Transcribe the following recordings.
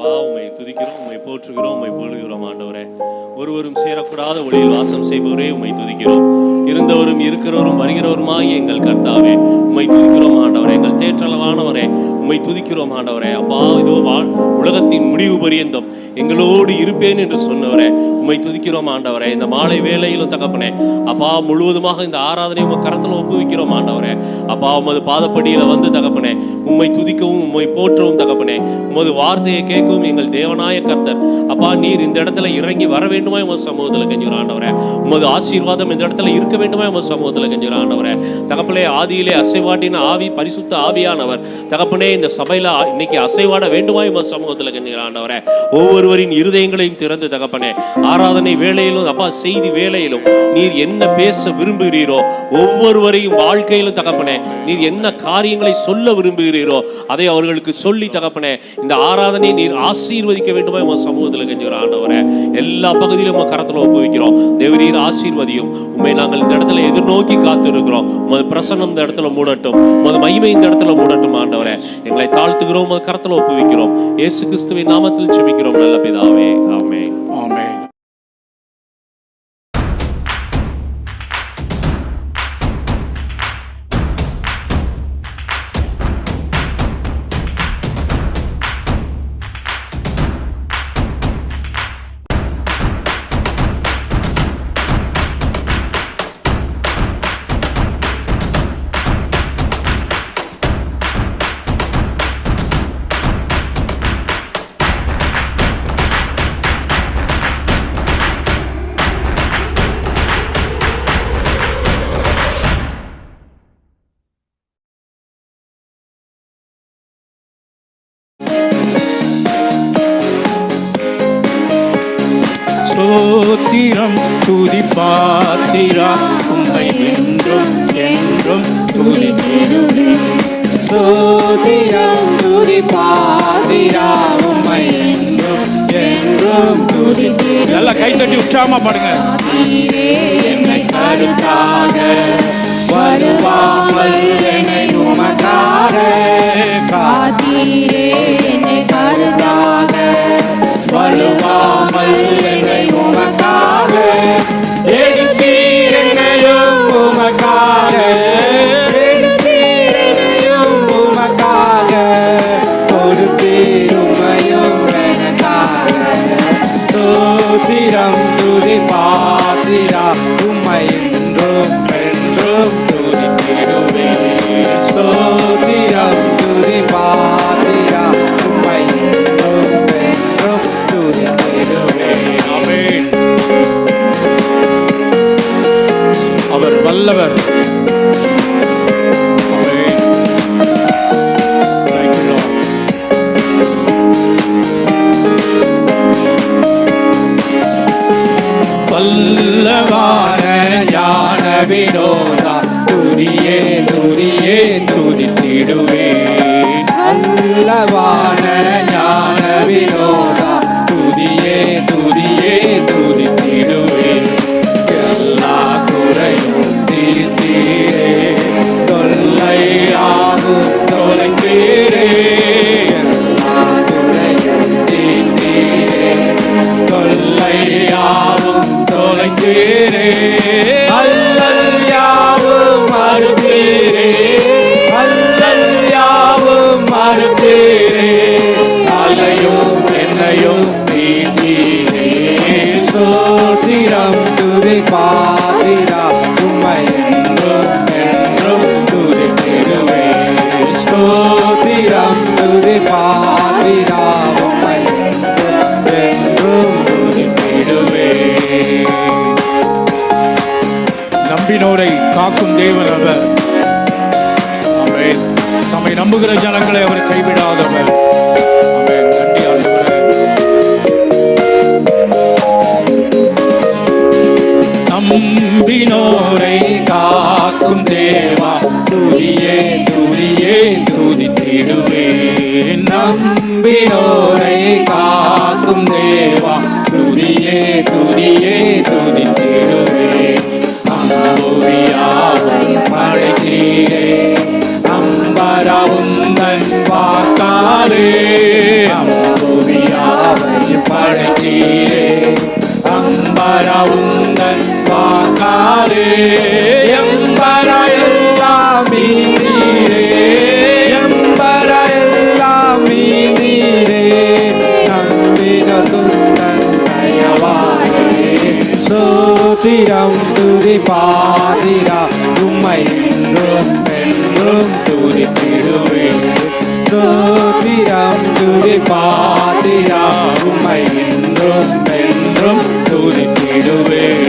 உம்மை துதிக்கிறோம், உம்மை போற்றுகிறோம், உம்மை புகழுகிறோம் ஆண்டவரே. ஒருவரும் சேரக்கூடாத ஒளியில் வாசம் செய்பவரே உம்மை துதிக்கிறோம். இருந்தவரும் இருக்கிறவரும் வருகிறவருமாய் எங்கள் கர்த்தாவே உம்மை துதிக்கிறோம் ஆண்டவரே. எங்கள் தேற்றளவானவரே உம்மை துதிக்கிறோம் ஆண்டவரே. அப்பா, இதோ உலகத்தின் முடிவு பரியந்தம் எங்களோடு இருப்பேன் என்று சொன்னவரே உம்மை துதிக்கிறோம் ஆண்டவரே. இந்த மாலை வேளையிலும் தகப்பனே அப்பா, முழுவதுமாக இந்த ஆராதனை உங்க கரத்தில் ஒப்புவிக்கிறோம் ஆண்டவரே. அப்பா, உமது பாதப்படியில் வந்து தகப்பனே உம்மை துதிக்கவும் உம்மை போற்றவும் தகப்பனே உமது வார்த்தையை கேட்கவும் எங்கள் தேவனாய கர்த்தர் அப்பா, நீர் இந்த இடத்துல இறங்கி வர வேண்டுமா உமது சமூகத்தில் கெஞ்சுகிற ஆண்டவரே. உமது ஆசீர்வாதம் இந்த இடத்துல இருக்க வேண்டுமா உமது சமூகத்தில் கெஞ்சுகிற ஆண்டவரே. தகப்பனே, ஆதியிலே அசைவாட்டின ஆவி பரிசுத்த ஆவியானவர் தகப்பனே இந்த சபையில இன்னைக்கு அசைவாட வேண்டுமா உமது சமூகத்தில் கெஞ்சுகிற ஆண்டவரே. ஒவ்வொருவரின் இருதயங்களையும் திறந்து தகப்பனே ஆராதனை வேளையிலும் அப்பா செய்தி வேளையிலும் நீர் என்ன பேச விரும்புகிறீரோ, ஒவ்வொருவரையும் வாழ்க்கையிலும் தகப்பனே நீர் என்ன காரியங்களை சொல்ல விரும்புகிறீரோ அதை அவர்களுக்கு சொல்லி தகப்பனே இந்த ஆராதனை நீர் ஆசீர்வதிக்க வேண்டுமா உமது சமூகத்தில் கெஞ்சுகிற ஆண்டவரே. எல்லா பகுதியிலும் உங்க கரத்தில் ஒப்புவிக்கிறோம். தேவரீர் ஆசீர்வதியும். உண்மை நாங்கள் இந்த இடத்துல எதிர்நோக்கி காத்து இருக்கிறோம். உமது பிரசன்னம் இந்த இடத்துல மூடட்டும், உமது மகிமை இந்த இடத்துல மூடட்டும் ஆண்டவரே. எங்களை தாழ்த்துகிறோம், உமது கரத்தில் ஒப்புவிக்கிறோம். இயேசு கிறிஸ்துவின் நாமத்தில் ஜெபிக்கிறோம் நல்ல பிதாவே, ஆமென். ஆமென். ஸ்தோத்திரம் துதி பாத்திரா உம்மை என்றும் என்றும் துதித்திடுவே. ஸ்தோத்திரம் துதி பாத்திரா உம்மை என்றும் என்றும் துதித்திடுவே. நல்லா கை தட்டி உற்சாகமா பாடுங்க. என்னை கருத்தாக வருவாமல் என்னை உமக்காக காத்தீரே. என்னை கருத்தாக வருவாமல் என்னை உமக்காக எடுத்தீர். என்னையும் உமக்காக எடுத்தீர். என்னையும் உமக்காக கொடுத்தீர். உம்மையும் எனக்காக. ஸ்தோத்திரம் துதி பாத்திரா உம்மை என்றும் என்றும் துதித்திடுவே. ஸ்தோத்திரம் துதி பாத்திரா உம்மை என்றும் என்றும் துதித்திடுவே. ஆமென். அவர் வல்லவர். ஆமென். Thank you, Lord. வல்லவான ஞான வினோதா துதியே துதியே துதித்திடுவே. வல்லவான ஞான வினோதா துதியே துதியே துதித்திடுவே. எல்லா குறையும் தீர்த்தீரே, தொல்லையாகும் தொலைத்தீரே. எல்லா குறையும் தீர்த்தீரே, தொல்லையாகும் தொலைத்தீரே. அல்லல் யாவும் மறுத்தீரே, அல்லல் யாவும் மறுத்தீரே. அலையும் என்னையும் தீர்த்தீரே. ஸ்தோத்திரம் துதி பாத்திரா உம்மை என்றும் என்றும் துதித்திடுவே. ஸ்தோத்திரம் துதி பாத்திரா உம்மை என்றும் என்றும் துதித்திடுவே. நம்பினோரை காக்கும் தேவன் அவர். ஆமென். நம்மை நம்புகிற ஜனங்களை அவர் கைவிடாதவர். ஆமென். நன்றி ஆண்டவரே. நம்பினோரை காக்கும் தேவா துதியே துதியே துதித்திடுவே. நம்பினோரை காக்கும் தேவா துதியே துதியே துதித்திடுவே. அம்புவியாவும் மழைத்தீரே, அம்பரவுந்தன் வாக்காலே. அம்புவியா பாத்திரா உம்மை என்றும் என்றும் துதித்திடுவேன். ஸ்தோத்திரம் துதி பாத்திரா உம்மை என்றும் என்றும் துதித்திடுவேன்.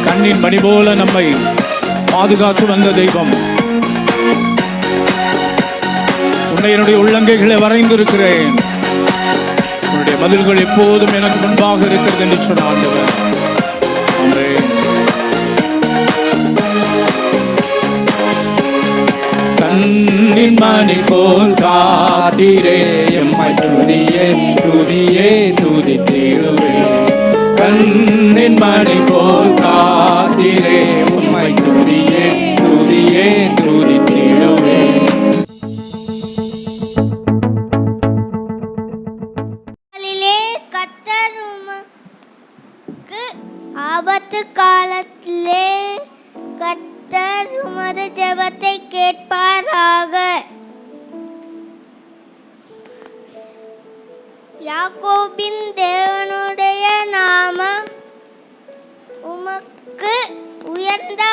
கண்ணின் மணி போல நம்மை பாதுகாத்து வந்த தெய்வம், உன்னை என்னுடைய உள்ளங்கைகளை வரைந்திருக்கிறேன், உன்னுடைய பதில்கள் எப்போதும் எனக்கு முன்பாக இருக்கிறது என்று சொன்ன ஆண்டவர். ஆமென். கண்ணின் மணி போல் காத்திரே எம்மை துதியே துதியே துதித்திடுவேன். கண்ணின் மணி போல் காத்திரே உம்மை துதியே துதியே துதித்திடுவேன். கர்த்தர் உமக்கு ஆபத்து காலத்திலே கர்த்தர் உமது ஜெபத்தை கேட்பாராக. யாக்கோபின் தேவனுடைய நாமம் உமக்கு உயர்ந்த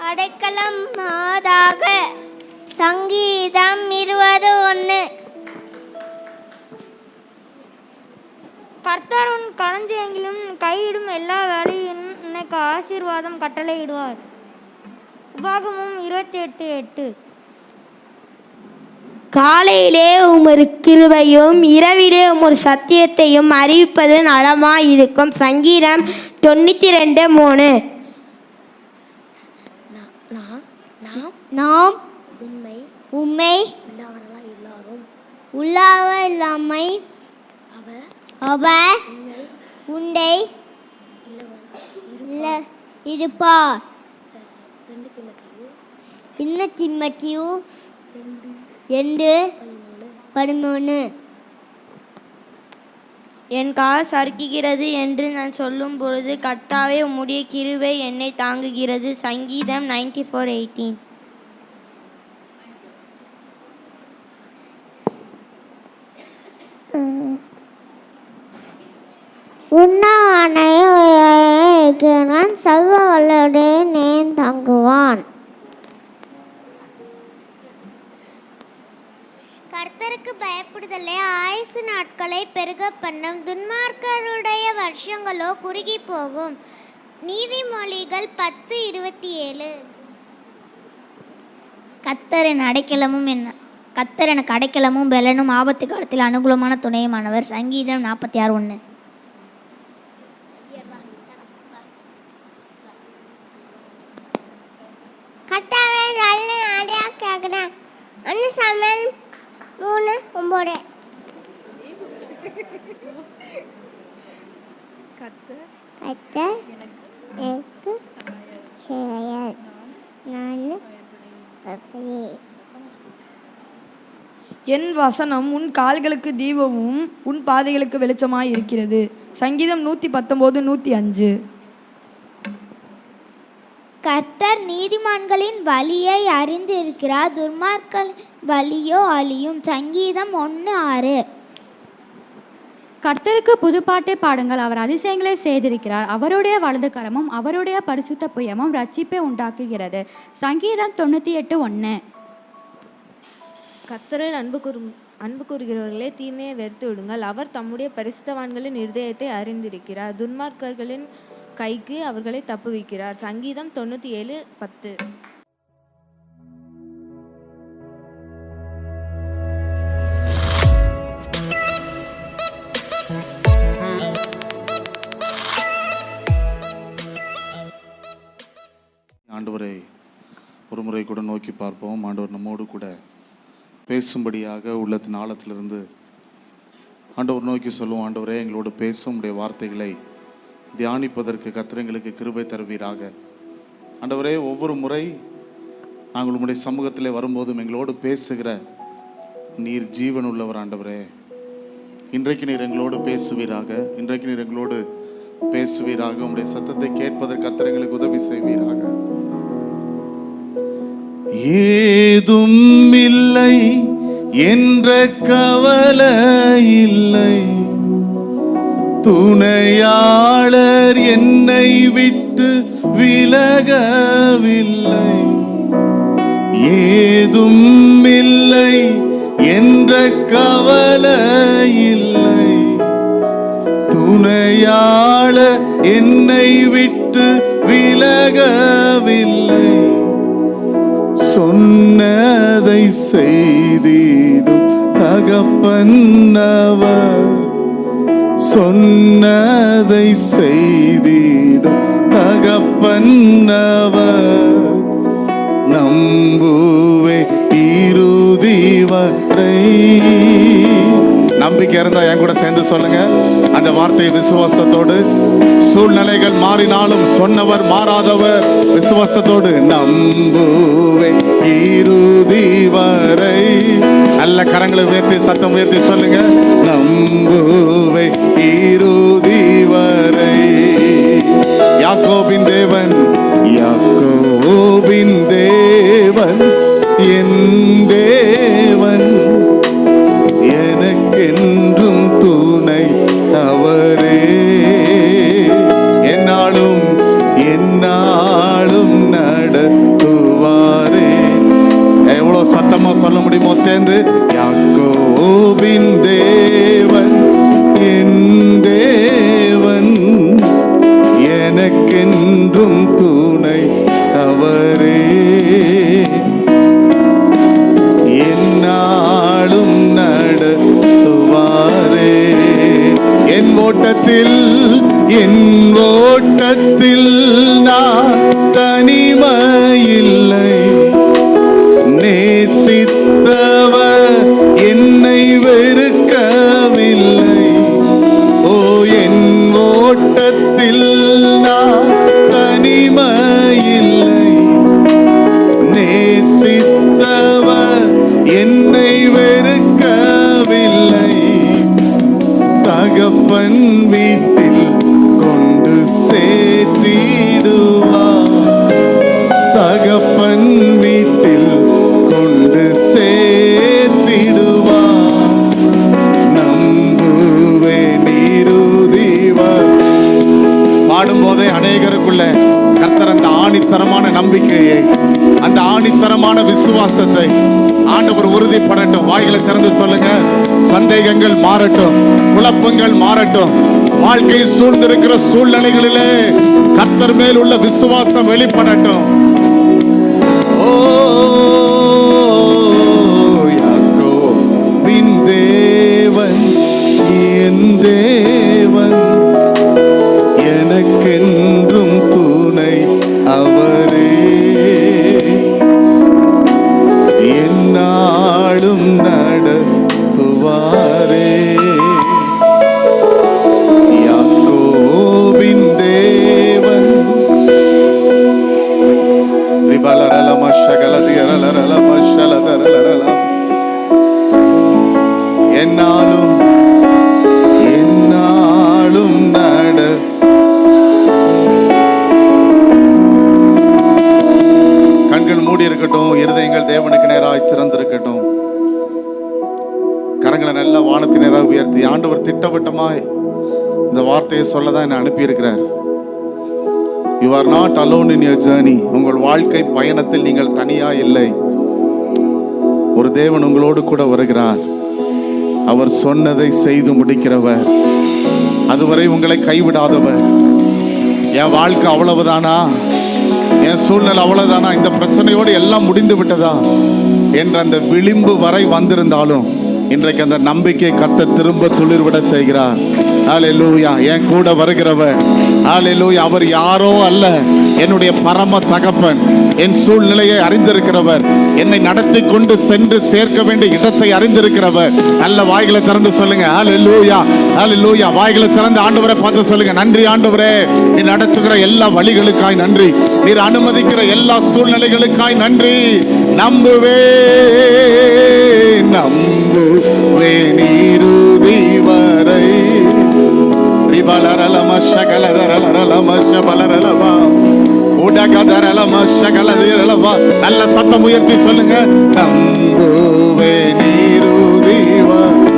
அடைக்கலமாதாக. சங்கீதம் 20:1. கர்த்தர் உன் களஞ்சியங்களிலும் கையிடும் எல்லா வேலையும் உனக்கு ஆசீர்வாதம் கட்டளையிடுவார். உபாகமம் 28:8. காலையிலே உமது கிருபையும் இரவிலே உமது சத்தியத்தையும் அறிவிப்பது நலமாயிருக்கும். சங்கீதம் 92:3. நாம் உம்மை உள்ளாவ இல்லாமை அவர் உண்டை இருப்பார். 2 தீமோத்தேயு 2:13. என் கால் சறுக்குகிறது என்று நான் சொல்லும் பொழுது கர்த்தாவே உம்முடைய கிருபை என்னை தாங்குகிறது. சங்கீதம் 94:18. உன்னான் சகோதரனுடைய நேன் தங்குவான். கர்த்தருக்கு பயப்படுதலே ஆயுசு நாட்களை பெருக பண்ணும். துன்மார்க்கருடைய வருஷங்களோ குறுகி போகும். நீதிமொழிகள் 10:27. கர்த்தர் எனக்கு அடைக்கலமும் பெலனும் ஆபத்து காலத்தில் அனுகூலமான துணையுமானவர். சங்கீதம் 46:1. கர்த்தாவே நல்ல நாடியா கேட்குறேன். அன்னு சமையல் 3:9. கர்த்தர் எனக்கு செயல் நான் என் வசனம் உன் கால்களுக்கு தீபமும் உன் பாதைகளுக்கு வெளிச்சமாய் இருக்கிறது. சங்கீதம் 119:105. கர்த்தர் நீதிமான்களின் வழியை அறிந்திருக்கிறார், துன்மார்க்கர் வழியோ அழியும். சங்கீதம் 1:6. கர்த்தருக்கு புதுப்பாட்டை பாடுங்கள், அவர் அதிசயங்களை செய்திருக்கிறார். அவருடைய வலது கரமும் அவருடைய பரிசுத்த புயமும் ரட்சிப்பை உண்டாக்குகிறது. சங்கீதம் 98:1. கர்த்தரில் அன்பு கூறுகிறவர்களே தீமையை வெறுத்து விடுங்கள். அவர் தம்முடைய பரிசுத்தவான்களின் இருதயத்தை அறிந்திருக்கிறார். துன்மார்க்கர்களின் கைக்கு அவர்களை தப்புவிக்கிறார். சங்கீதம் 97:10. ஆண்டவரை ஒரு முறை கூட நோக்கி பார்ப்போம். ஆண்டவர் நம்மோடு கூட பேசும்படியாக உள்ளத்தின் ஆழத்திலிருந்து ஆண்டவர் நோக்கி சொல்லுவோம். ஆண்டவரே, எங்களோடு பேசும் உடைய வார்த்தைகளை தியானிப்பதற்கு கர்த்தர் எங்களுக்கு கிருபை தருவீராக. ஆண்டவரே, ஒவ்வொரு முறை நாங்கள் உம்முடைய சமூகத்தில் வரும்போதும் எங்களோடு பேசுகிற நீர் ஜீவன் உள்ளவர். ஆண்டவரே, இன்றைக்கு நீர் எங்களோடு பேசுவீராக. இன்றைக்கு நீர் எங்களோடு பேசுவீராக. உம்முடைய சத்தத்தை கேட்பதற்கு கர்த்தர் எங்களுக்கு உதவி செய்வீராக. ஏதும் இல்லை என்ற கவலை இல்லை, துணையாளர் என்னை விட்டு விலகவில்லை, ஏதும் இல்லை என்ற கவலை இல்லை. துணையாளர் என்னை விட்டு விலகவில்லை, சொன்னதை செய்திடும் தகப்பன்னவர், சொன்னதை செய்திடும் தகப்பன்னவர். நம்புவே இறுதி வரை. நம்பிக்கை இருந்தா என் கூட சேர்ந்து சொல்லுங்க அந்த வார்த்தையை விசுவாசத்தோடு. சூழ்நிலைகள் மாறினாலும் சொன்னவர் மாறாதவர். விசுவாசத்தோடு நம்புவே இறுதி வரை. நல்ல கரங்களை உயர்த்தி சத்தம் உயர்த்தி சொல்லுங்க, நம்புவே இறுதி வரை. யாக்கோபின் தேவன், யாக்கோபின் தேவன் என் தேவன், எனக்கென்றும் துணை அவரே. என்னாலும் என்னாலும் நடத்துவாரே. எவ்வளவு சத்தமா சொல்ல முடியுமோ சேர்ந்து, யாக்கோபின் தேவன் என் தேவன், எனக்கென்றும் துணை அவரே. என்னாலும் நடத்துவாரே. என் ஓட்டத்தில் என் ஓட்டத்தில் நான் தனிமையில்லை, நேசித்தவர் என்னை வெறுக்கவில்லை. ஓ என் ஓட்டத்தில் நான் தனிமையில்லை, நேசித்தவர் என்னை வெறுக்கவில்லை. தகப்பன் வீட்டில் கொண்டு சேர்த்திடுவார், தகப்பன் வீட்டில் கொண்டு சேர்த்திடுவார். நம்புவே நீருதிவார். பாடும்போதே அநேகருக்குள்ள கர்த்தர் அந்த ஆணித்தரமான நம்பிக்கையை, அந்த ஆணித்தரமான விசுவாசத்தை ஆண்டவர் உறுதிப்படட்டும். வாய்களை திறந்து சொல்லுங்க. சந்தேகங்கள் மாறட்டும், குழப்பங்கள் மாறட்டும். வாழ்க்கை சூழ்ந்திருக்கிற சூழ்நிலைகளிலே கர்த்தர் மேல் உள்ள விசுவாசம் வெளிப்படட்டும். ஓ யாக்கோபின் தேவன் என் தேவன், எனக்கென்றும் துணை அவரே. என்னாலும் நடத்துவாரே. யாக்கோபின் தேவன். என்னாலும் என்னாலும் நட. கண்கள் மூடி இருக்கட்டும், இருதயங்கள் தேவனுக்கு நேராய் திறந்திருக்கட்டும். கரங்களை நல்ல வானத்தின் நேராக உயர்த்தி, ஆண்டவர் திட்டவட்டமாய் இந்த வார்த்தையை சொல்லதான் என்னை அனுப்பியிருக்கிறார். You are not alone in your journey. உங்கள் வாழ்க்கை பயணத்தில் நீங்கள் தனியா இல்லை. ஒரு தேவன் உங்களோடு கூட வருகிறார். அவர் சொன்னதை செய்து முடிக்கிறவர், அதுவரை உங்களை கைவிடாதவர். என் வாழ்க்கை அவ்வளவுதானா, என் சூழ்நிலை அவ்வளவுதானா, இந்த பிரச்சனையோடு எல்லாம் முடிந்து விட்டதா என்ற அந்த விளிம்பு வரை வந்திருந்தாலும் இன்றைக்கு அந்த நம்பிக்கை கர்த்தர் திரும்ப துளிர்விட செய்கிறார். ஹல்லேலூயா. என் கூட வருகிறவர், ஹல்லேலூயா, அவர் யாரோ அல்ல, என்னுடைய பரம தகப்பன். என் சூழ்நிலையை அறிந்திருக்கிறவர், என்னை நடத்தி கொண்டு சென்று சேர்க்க வேண்டிய இடத்தை அறிந்திருக்கிறவர். நல்ல வாய்களை திறந்து சொல்லுங்க ஹல்லேலூயா, ஹல்லேலூயா. வாய்களை திறந்து ஆண்டவரை பார்த்து சொல்லுங்க, நன்றி ஆண்டவரே, நீ நடத்துகிற எல்லா வழிகளுக்காய் நன்றி, நீர் அனுமதிக்கிற எல்லா சூழ்நிலைகளுக்காய் நன்றி. நம்புவே நம்புவே நீருதி வரை. நல்ல சத்தம் உயர்த்தி சொல்லுங்க, நம்புவே நீருதி வரை.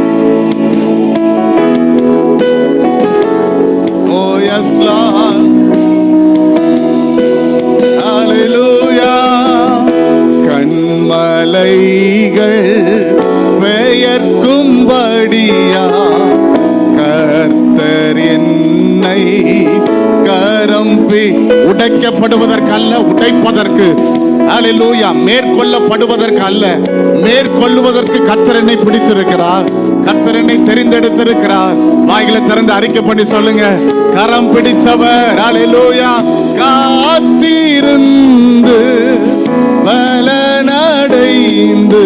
எழும்பி உடைக்கப்படுவதற்கு அல்ல, உடைப்பதற்கு. ஹல்லேலூயா. மேற்கொள்ளப்படுவதற்கு அல்ல, மேற்கொள்வதற்கு கர்த்தர் என்னை பிடித்திருக்கிறார், கர்த்தர் என்னை தெரிந்தெடுத்திருக்கிறார். வாய்களை திறந்து அறிக்கை பண்ணி சொல்லுங்க, கரம் பிடித்தவர். ஹல்லேலூயா. காத்திருந்து பலனடைந்து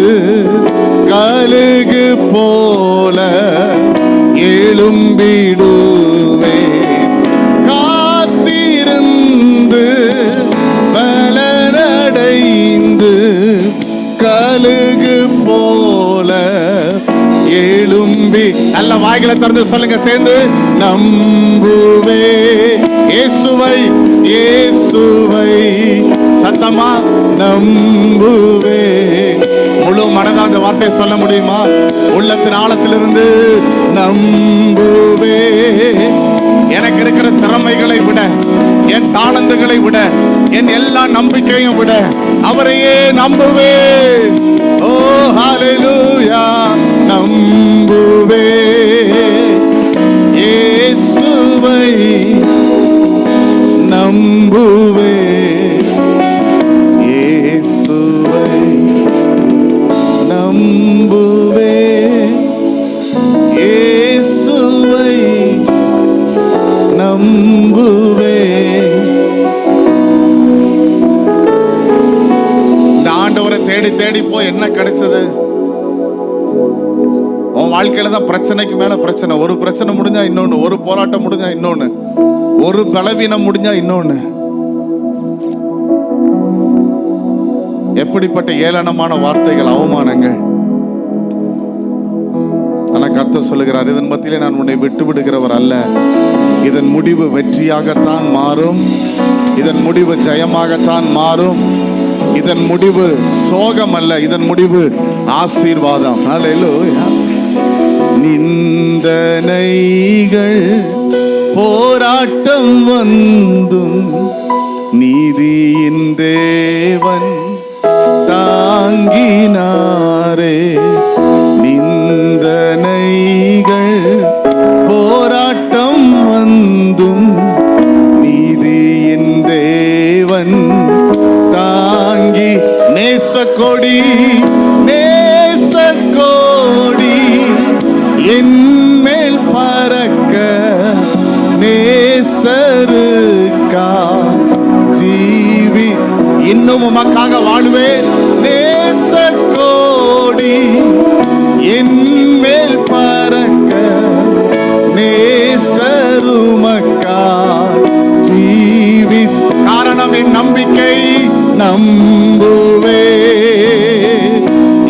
கழுகு போல எழும்பிடுவே. காத்திருந்து பலனடைந்து கழுகு போல எழும்பி. நல்ல வாய்களை திறந்து சொல்லுங்க சேர்ந்து, நம்புவே இயேசுவை, இயேசுவை. சத்தமா நம்புவே. முழு மனதா அந்த வார்த்தையை சொல்ல முடியுமா? உள்ளத்தின் ஆழத்திலிருந்து நம்புவே. எனக்கு இருக்கிற திறமைகளை விட, என் தாளந்துகளை விட, என் எல்லா நம்பிக்கையும் விட அவரையே நம்புவே. ஓ ஹல்லேலூயா. நம்புவே இயேசுவை, நம்புவே இயேசுவை, நம்புவே இயேசுவை, நம்புவே. இந்த ஆண்டவரை தேடி தேடி போய் என்ன கிடைச்சது? உன் வாழ்க்கையில தான் பிரச்சனைக்கு மேல பிரச்சனை. ஒரு பிரச்சனை முடிஞ்சா இன்னொன்னு, ஒரு போராட்டம் முடிஞ்சா இன்னொன்னு, ஒரு பலவீனம் முடிஞ்சா இன்னொன்னு. எப்படிப்பட்ட ஏளனமான வார்த்தைகள், அவமானங்கள். ஆனா கர்த்தர் சொல்லுகிறார், இதன் மத்தியிலே நான் உன்னை விட்டு விடுகிறவர் அல்ல. இதன் முடிவு வெற்றியாகத்தான் மாறும், இதன் முடிவு ஜெயமாகத்தான் மாறும், இதன் முடிவு சோகம் அல்ல, இதன் முடிவு ஆசீர்வாதம். ஹல்லேலூயா. நிந்தனைகள் போராட்டம் வந்தும் நீதியின் தேவன் தாங்கினாரே. நிந்தனைகள் போராட்டம் வந்தும் நீதியின் தேவன் தாங்கி. நேசக்கொடி, நேசக்கொடி என்மேல் பறக்க நேசருக்கா ஜீவி. இன்னும் உமக்காக வாழ்வேன். நேசக்கோடி என்மேல் பறக்க நேசருமக்கா ஜீவி. காரணம் என் நம்பிக்கை. நம்புவே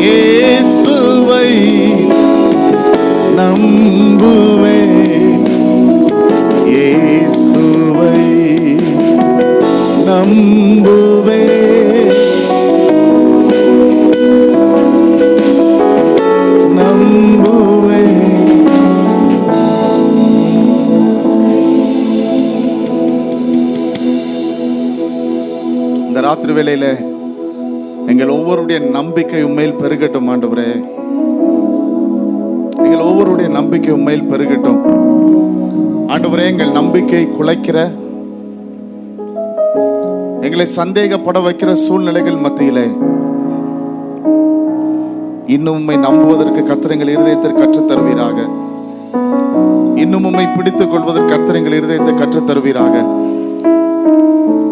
இயேசுவை, நம்புவே இயேசுவை, நம்புவே. நம்புவே. இந்த ராத்திரி வேளையில எங்கள் ஒவ்வொருடைய நம்பிக்கை உண்மையில் பெருகட்டும் ஆண்டவரே. எங்கள் ஒவ்வொருடைய நம்பிக்கை உண்மையில் பெருகட்டும் ஆண்டவரே. எங்கள் நம்பிக்கை குலைக்கிற, எங்களை சந்தேகப்பட வைக்கிற சூழ்நிலைகள் மத்தியிலே இன்னும் உம்மை நம்புவதற்கு கர்த்தர் எங்கள் இருதயத்தை கற்றுத் தருவீராக. இன்னும் உம்மை பிடித்துக் கொள்வதற்கு கர்த்தர் எங்கள் இருதயத்தை கற்றுத் தருவீராக.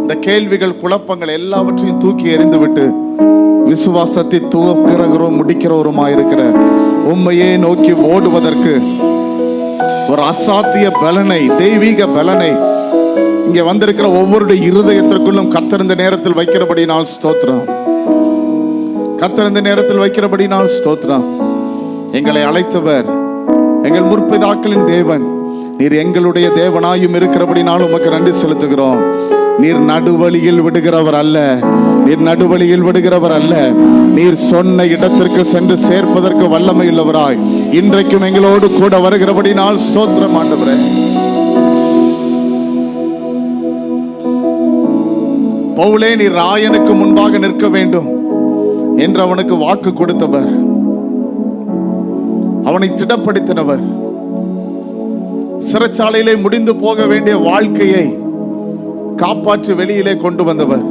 இந்த கேள்விகள், குழப்பங்கள் எல்லாவற்றையும் தூக்கி எறிந்துவிட்டு விசுவாசத்தை துவக்கிறவரும் முடிக்கிறவருமாயிருக்கிற உம்மையே நோக்கி ஓடுவதற்கு ஒரு அசாத்திய பலனை, தெய்வீக பலனை இங்கே வந்திருக்கிற ஒவ்வொருடைய இருதயத்திற்குள்ளும் கர்த்தர் இந்த நேரத்தில் வைக்கிறபடினால் ஸ்தோத்திரம். கர்த்தர் இந்த நேரத்தில் வைக்கிறபடினால் ஸ்தோத்திரம். எங்களை அழைத்தவர் எங்கள் முற்பிதாக்களின் தேவன். நீர் எங்களுடைய தேவனாயும் இருக்கிறபடினால் உமக்கு நன்றி செலுத்துகிறோம். நீர் நடுவழியில் விடுகிறவர் அல்ல, நீர் நடுவழியில் விடுகிறவர் அல்ல. நீர் சொன்ன இடத்திற்கு சென்று சேர்ப்பதற்கு வல்லமை உள்ளவராய் இன்றைக்கும் எங்களோடு கூட வருகிறபடினால் ஸ்தோத்திரம் ஆண்டவரே. பவுலே, நீர் ராயனுக்கு முன்பாக நிற்க வேண்டும் என்று அவனுக்கு வாக்கு கொடுத்தவர், அவனை திடப்படுத்தினவர், 'சிறைச்சாலையிலே முடிந்து போக வேண்டிய வாழ்க்கையை காப்பாற்றி வெளியிலே கொண்டு வந்தவர்.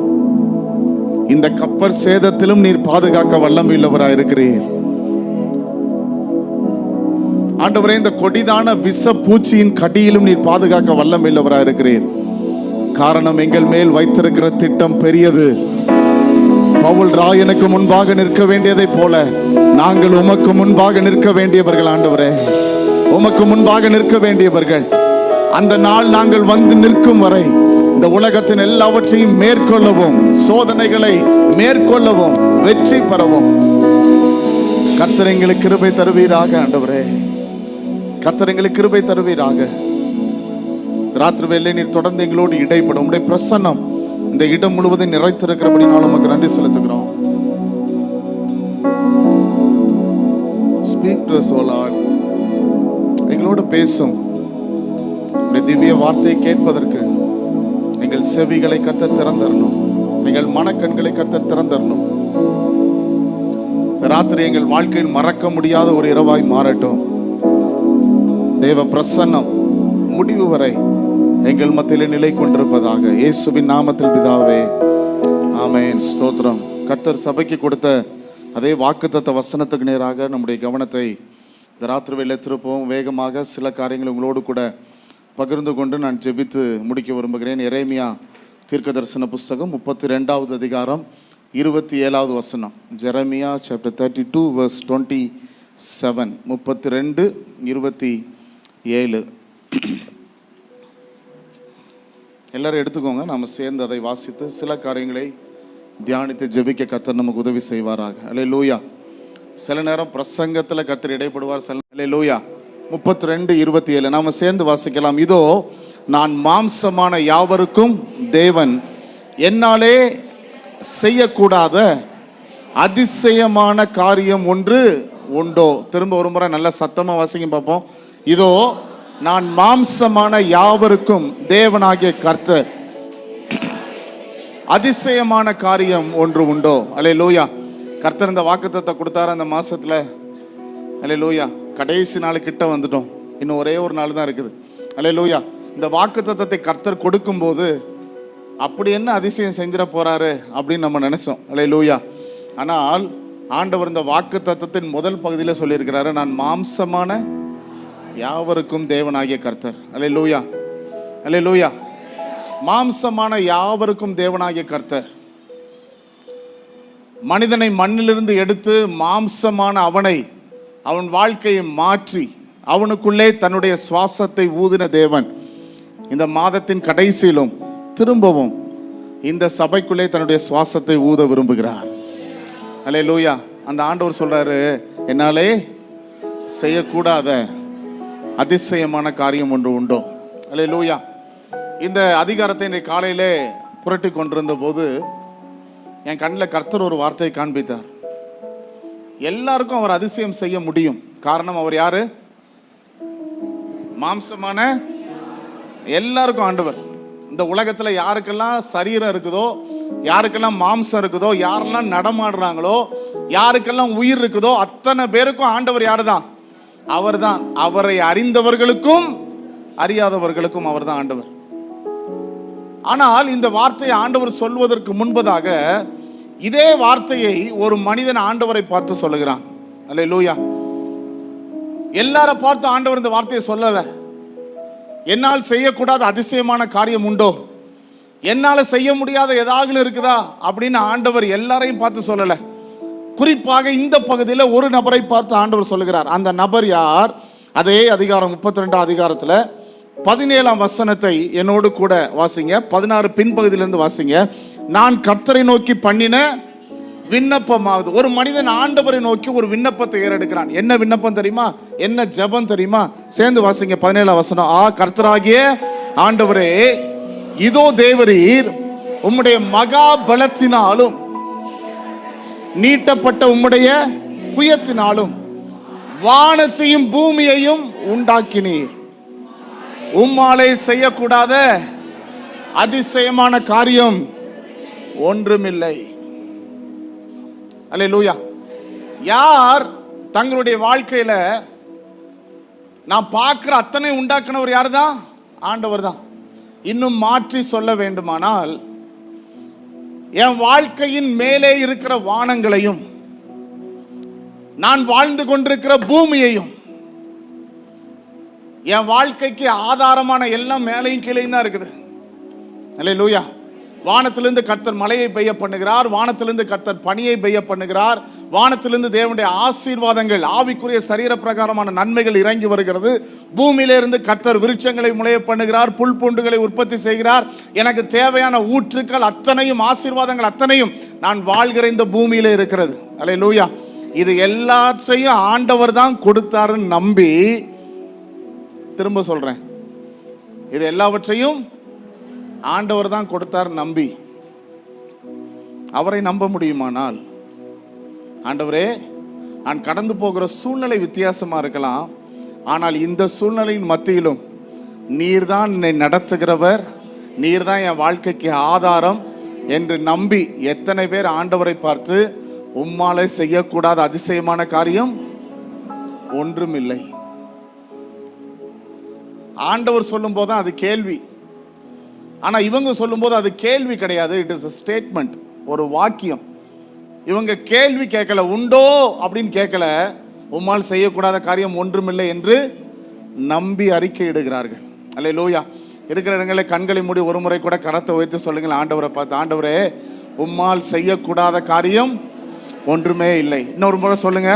இந்த கப்பர் சேதத்திலும் நீர் பாதுகாக்க வல்லமையுள்ளவராய் இருக்கிறீர் ஆண்டவரே. இந்த கொடிதான விஷ பூச்சியின் கடியிலும் நீர் பாதுகாக்க வல்லமையுள்ளவராய் இருக்கிறீர். காரணம், எங்கள் மேல் வைத்திருக்கிற திட்டம் பெரியது. பவுல் ராயனுக்கு முன்பாக நிற்க வேண்டியதை போல நாங்கள் உமக்கு முன்பாக நிற்க வேண்டியவர்கள் ஆண்டவரே. உமக்கு முன்பாக நிற்க வேண்டியவர்கள். அந்த நாள் நாங்கள் வந்து நிற்கும் வரை இந்த உலகத்தின் எல்லாவற்றையும் மேற்கொள்ளவும், சோதனைகளை மேற்கொள்ளவும், வெற்றி பெறவும் கர்த்தர் எங்களுக்கு கிருபை தருவீராக ஆண்டவரே. கர்த்தர் எங்களுக்கு கிருபை தருவீராக. ராத்திரி வேளை நீர் தொடர்ந்து எங்களோடு இடைப்படும். உடைய பிரசன்னம் இந்த இடம் முழுவதும் நிறைத்திருக்கிறபடினாலும் உமக்கு நன்றி செலுத்துகிறோம். Speak to us, O Lord. எங்களோடு பேசும். உடைய திவ்ய வார்த்தையை கேட்பதற்கு எங்கள் செவிகளை கர்த்தர் திறந்தரணும். எங்கள் மனக்கண்களை கர்த்தர் திறந்தரணும். ராத்திரி எங்கள் வாழ்க்கையில் மறக்க முடியாத ஒரு இரவாய் மாறட்டும். தேவ பிரசன்னம் முடிவு வரை எங்கள் மத்தியிலே நிலை கொண்டிருப்பதாக இயேசுவின் நாமத்தில் பிதாவே, ஆமென். ஸ்தோத்திரம். கர்த்தர் சபைக்கு கொடுத்த அதே வாக்குத்தத்த வசனத்துக்கு நேராக நம்முடைய கவனத்தை இந்த ராத்திரி வேளை திருப்பவும். வேகமாக சில காரியங்களை உங்களோடு கூட பகிர்ந்து கொண்டு நான் ஜெபித்து முடிக்க விரும்புகிறேன். எரேமியா தீர்க்க தரிசன புஸ்தகம் 32வது அதிகாரம் 27வது வசனம். Jeremiah chapter 32 verse 27. 32:27. எல்லாரும் எடுத்துக்கோங்க. நாம் சேர்ந்து அதை வாசித்து சில காரியங்களை தியானித்து ஜெபிக்க கர்த்தர் நமக்கு உதவி செய்வாராக. அல்லேலூயா. சில நேரம் பிரசங்கத்தில் கர்த்தர் இடைப்படுவார். அல்லேலூயா. 32:27 நாம் சேர்ந்து வாசிக்கலாம். இதோ நான் மாம்சமான யாவருக்கும் தேவன், என்னாலே செய்யக்கூடாத அதிசயமான காரியம் ஒன்று உண்டோ. திரும்ப ஒரு முறை நல்ல சத்தமாக வாசிக்க பார்ப்போம். இதோ நான் மாம்சமான யாவருக்கும் தேவனாகிய கர்த்தர், அதிசயமான காரியம் ஒன்று உண்டோ. அல்லேலூயா. கர்த்தர் இந்த வாக்குத்தத்தத்தை கொடுத்தாரு அந்த மாசத்துல. அல்லேலூயா. கடைசி நாள் கிட்ட வந்துட்டோம். இன்னும் ஒரே ஒரு நாள் தான் இருக்குது. அல்லேலூயா. இந்த வாக்குத்தத்தத்தை கர்த்தர் கொடுக்கும்போது அப்படி என்ன அதிசயம் செஞ்சிட போறாரு அப்படின்னு நம்ம நினைச்சோம். அல்லேலூயா. ஆனால் ஆண்டவர் இந்த வாக்குத்தத்தத்தின் முதல் பகுதியில் சொல்லியிருக்கிறாரு, நான் மாம்சமான யாவருக்கும் தேவனாகிய கர்த்தர். அல்லேலூயா. அல்லேலூயா. மாம்சமான யாவருக்கும் தேவனாகிய கர்த்தர். மனிதனை மண்ணிலிருந்து எடுத்து மாம்சமான அவனை, அவன் வாழ்க்கையை மாற்றி அவனுக்குள்ளே தன்னுடைய சுவாசத்தை ஊதின தேவன் இந்த மாதத்தின் கடைசியிலும் திரும்பவும் இந்த சபைக்குள்ளே தன்னுடைய சுவாசத்தை ஊத விரும்புகிறார். அல்லேலூயா. அந்த ஆண்டவர் சொல்றாரு, என்னாலே செய்யக்கூடாத அதிசயமான காரியம் ஒன்று உண்டோ. அல்லேலூயா. இந்த அதிகாரத்தை இன்றைக்கு காலையிலே புரட்டி கொண்டிருந்த போது என் கண்ணில் கர்த்தர் ஒரு வார்த்தையை காண்பித்தார். எல்லாருக்கும் அவர் அதிசயம் செய்ய முடியும். காரணம், அவர் யாரு? மாம்சமான எல்லாருக்கும் ஆண்டவர். இந்த உலகத்துல யாருக்கெல்லாம் சரீரம் இருக்குதோ, யாருக்கெல்லாம் மாம்சம் இருக்குதோ, யாரெல்லாம் நடமாடுறாங்களோ, யாருக்கெல்லாம் உயிர் இருக்குதோ அத்தனை பேருக்கும் ஆண்டவர் யாரு தான்? அவர் தான். அவரை அறிந்தவர்களுக்கும் அறியாதவர்களுக்கும் அவர் தான் ஆண்டவர். ஆனால் இந்த வார்த்தையை ஆண்டவர் சொல்வதற்கு முன்பதாக இதே வார்த்தையை ஒரு மனிதன் ஆண்டவரை பார்த்து சொல்லுகிறான். அல்லேலூயா. எல்லாரை பார்த்து ஆண்டவர் இந்த வார்த்தையை சொல்லல. என்னால் செய்யக்கூடாத அதிசயமான காரியம் உண்டோ, என்னால செய்ய முடியாத ஏதாவது இருக்குதா அப்படின்னு ஆண்டவர் எல்லாரையும் பார்த்து சொல்லல. குறிப்பாக இந்த பகுதியில் ஒரு நபரை பார்த்து ஆண்டவர் சொல்லுகிறார். அந்த நபர் யார்? அதே அதிகாரம் 32 அதிகாரத்தில் 17ஆம் வசனத்தை என்னோடு கூட வாசிங்க. 16 பின்பகுதியிலிருந்து வாசிங்க. நான் கர்த்தரை நோக்கி பண்ணின விண்ணப்பமாகுது. ஒரு மனிதன் ஆண்டவரை நோக்கி ஒரு விண்ணப்பத்தை ஏறெடுக்கிறான். என்ன விண்ணப்பம் தெரியுமா? என்ன ஜெபம் தெரியுமா? சேர்ந்து வாசிங்க. 17ஆம் வசனம். கர்த்தராகிய ஆண்டவரே, இதோ தேவரீர் உம்முடைய மகா பலத்தினாலும் நீட்டப்பட்ட உம்முடைய புயத்தினாலும் வானத்தையும் பூமியையும் உண்டாக்கினீர். உம்மாலே செய்யக்கூடாத அதிசயமான காரியம் ஒன்றுமில்லை. அல்லேலூயா. யார் தங்களுடைய வாழ்க்கையில நான் பார்க்கிற அத்தனை உண்டாக்குனவர் யார் தான்? ஆண்டவர் தான். இன்னும் மாற்றி சொல்ல வேண்டுமானால், என் வாழ்க்கையின் மேலே இருக்கிற வானங்களையும் நான் வாழ்ந்து கொண்டிருக்கிற பூமியையும், என் வாழ்க்கைக்கு ஆதாரமான எல்லாம் மேலையும் கீழையும் தான் இருக்குது. அல்லேலூயா. வானத்திலிருந்து கர்த்தர் மழையை பெய்ய பண்ணுகிறார், வானத்திலிருந்து கர்த்தர் பனியை பெய்ய பண்ணுகிறார், வானத்திலிருந்து தேவனுடைய ஆசீர்வாதங்கள், ஆவிக்குரிய சரீர பிரகாரமான நன்மைகள் இறங்கி வருகிறது. பூமியிலிருந்து கர்த்தர் விருட்சங்களை முளைய பண்ணுகிறார், புல் பூண்டுகளை உற்பத்தி செய்கிறார். எனக்கு தேவையான ஊற்றுக்கள் அத்தனையும், ஆசீர்வாதங்கள் அத்தனையும் நான் வாழ்கிற இந்த பூமியில இருக்கிறது. அல்லேலூயா. இது எல்லாத்தையும் ஆண்டவர் தான் கொடுத்தாருன்னு நம்பி, திரும்ப சொல்றேன், இது எல்லாவற்றையும் ஆண்டவர் தான் கொடுத்தார் நம்பி அவரை நம்ப முடியுமானால், ஆண்டவரே, நான் கடந்து போகிற சூழ்நிலை வித்தியாசமா இருக்கலாம், ஆனால் இந்த சூழ்நிலையின் மத்தியிலும் நீர்தான் என்னை நடத்துகிறவர், நீர்தான் என் வாழ்க்கைக்கு ஆதாரம் என்று நம்பி எத்தனை பேர் ஆண்டவரை பார்த்து உம்மாலே செய்யக்கூடாத அதிசயமான காரியம் ஒன்றுமில்லை. ஆண்டவர் சொல்லும் போது அது கேள்வி, ஆனா இவங்க சொல்லும் போது அது கேள்வி கிடையாது, இட் இஸ் a ஸ்டேட்மெண்ட், ஒரு வாக்கியம். இவங்க கேள்வி கேட்கல, உண்டோ அப்படின்னு கேட்கல, உம்மால் செய்யக்கூடாத காரியம் ஒன்றுமில்லை என்று நம்பி அறிக்கை இடுகிறார்கள். அல்லேலூயா. இருக்கிற இடங்களில் கண்களை மூடி ஒரு முறை கூட கரத்தை வைத்து சொல்லுங்கள் ஆண்டவரை பார்த்து, ஆண்டவரே, உம்மால் செய்யக்கூடாத காரியம் ஒன்றுமே இல்லை. இன்னொரு முறை சொல்லுங்க,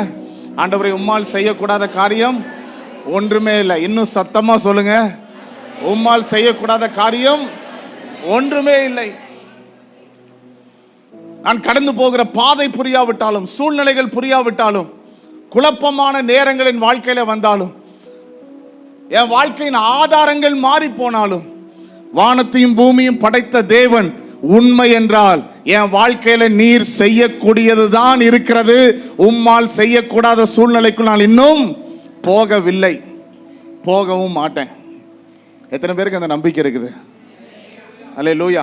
ஆண்டவரே, உம்மால் செய்யக்கூடாத காரியம் ஒன்றுமே இல்லை. இன்னும் சத்தமா சொல்லுங்க, உம்மால் செய்யக்கூடாத காரியம் ஒன்றுமே இல்லை. நான் கடந்து போகிற பாதை புரியாவிட்டாலும், சூழ்நிலைகள் புரியாவிட்டாலும், குழப்பமான நேரங்களின் வாழ்க்கையில வந்தாலும், என் வாழ்க்கையின் ஆதாரங்கள் மாறி போனாலும், வானத்தையும் பூமியும் படைத்த தேவன் உண்மை என்றால் என் வாழ்க்கையில நீர் செய்யக்கூடியதுதான் இருக்கிறது. உம்மால் செய்யக்கூடாத சூழ்நிலைக்குள் நான் இன்னும் போகவில்லை, போகவும் மாட்டேன். எத்தனை பேருக்கு அந்த நம்பிக்கை இருக்குது? அல்லேலூயா.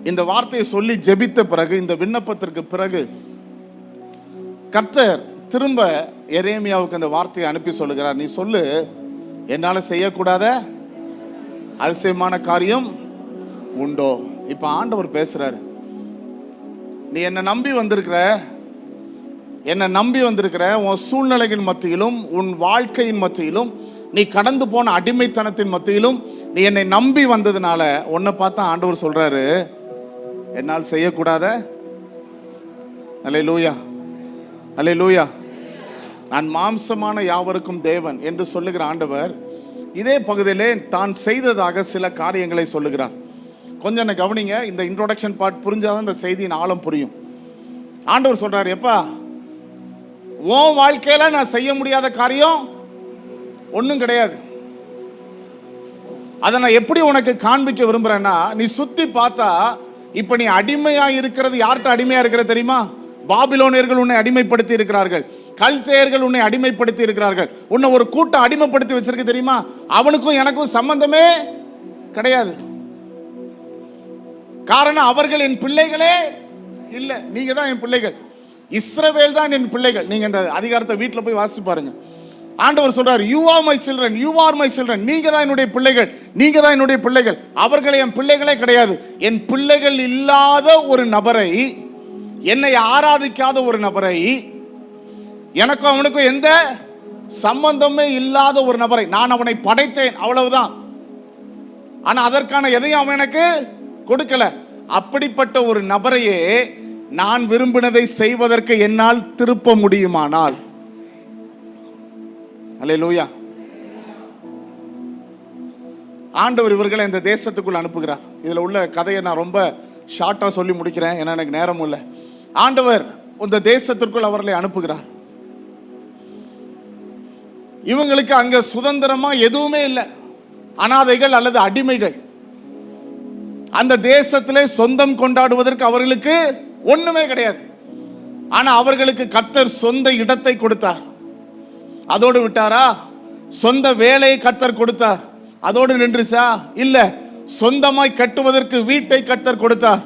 இந்த வார்த்தையை சொல்லி ஜெபித்த பிறகு, இந்த விண்ணப்பத்திற்கு பிறகு கர்த்தர் திரும்ப எரேமியாவுக்கு அந்த வார்த்தையை அனுப்பி சொல்லுகிறார், நீ சொல்லு, என்னால செய்யக்கூடாத அதிசயமான காரியம் உண்டோ. இப்ப ஆண்டவர் பேசுறாரு, நீ என்னை நம்பி வந்திருக்கிற, என்னை நம்பி வந்திருக்கிற உன் சூழ்நிலையின் மத்தியிலும், உன் வாழ்க்கையின் மத்தியிலும், நீ கடந்து போன அடிமைத்தனத்தின் மத்தியிலும் நீ என்னை நம்பி வந்ததுனால உன்னை பார்த்தா ஆண்டவர் சொல்றாரு, என்னால் செய்யக்கூடாத, அல்லேலூயா, அல்லேலூயா, நான் மாம்சமான யாவருக்கும் தேவன் என்று சொல்லுகிற ஆண்டவர் இதே பகுதியிலே தான் செய்ததாக சில காரியங்களை சொல்லுகிறார். கொஞ்சம் என்ன கவனிங்க, இந்த இன்ட்ரோடக்ஷன் பார்ட் புரிஞ்சாதான் இந்த செய்தியின் ஆழம் புரியும். ஆண்டவர் சொல்றாரு, எப்பா, உன் வாழ்க்கையில நான் செய்ய முடியாத காரியம் ஒன்றும் கிடையாது. அதை நான் எப்படி உனக்கு காண்பிக்க விரும்புறேன்னா, நீ சுத்தி பார்த்தா இப்ப நீ அடிமையா இருக்கிறது, யார்கிட்ட அடிமையா இருக்கிற தெரியுமா? பாபிலோனியர்கள் உன்னை அடிமைப்படுத்தி இருக்கிறார்கள், கல்தேயர்கள் உன்னை அடிமைப்படுத்தி இருக்கிறார்கள், உன்னை ஒரு கூட்டம் அடிமைப்படுத்தி வச்சிருக்கு தெரியுமா? அவனுக்கும் எனக்கும் சம்பந்தமே கிடையாது. காரணம், அவர்கள் என் பிள்ளைகளே இல்லை, நீங்க தான் என் பிள்ளைகள், இஸ்ரவேல் தான் என் பிள்ளைகள். நீங்க இந்த அதிகாரத்தை வீட்டில் போய் வாசிச்சு பாருங்க. ஆண்டவர் சொல்றார், you are my children, you are my children, நீங்க தான் என்னுடைய பிள்ளைகள், நீங்க தான் என்னுடைய பிள்ளைகள். அவர்கள் என் பிள்ளைகளே கிடையாது. என் பிள்ளைகள் இல்லாத ஒரு நபரை, என்னை ஆராதிக்காத ஒரு நபரை, எனக்கும் அவனுக்கும் எந்த சம்பந்தமே இல்லாத ஒரு நபரை நான் அவனை படைத்தேன், அவ்வளவுதான். ஆனா அதற்கான எதையும் அவன் எனக்கு கொடுக்கல. அப்படிப்பட்ட ஒரு நபரையே நான் விரும்பினதை செய்வதற்கு என்னால் திருப்ப முடியுமானால், அல்லேலூயா, ஆண்டவர் இவர்களை இந்த தேசத்துக்குள் அனுப்புகிறார். இதுல உள்ள கதையை நான் ரொம்ப ஷார்ட்டா சொல்லி முடிக்கிறேன், ஏன்னா எனக்கு நேரம் இல்லை. ஆண்டவர் இந்த தேசத்திற்குள் அவர்களை அனுப்புகிறார். இவங்களுக்கு அங்க சுதந்திரமா எதுவுமே இல்லை, அனாதைகள் அல்லது அடிமைகள். அந்த தேசத்திலே சொந்தம் கொண்டாடுவதற்கு அவர்களுக்கு ஒண்ணுமே கிடையாது. ஆனா அவர்களுக்கு கர்த்தர் சொந்த இடத்தை கொடுத்தார். அதோடு விட்டாரா? சொந்த வேலையை கர்த்தர் கொடுத்தார். அதோடு நின்றுச்சா? இல்ல, சொந்தமாய் கட்டுவதற்கு வீட்டை கர்த்தர் கொடுத்தார்.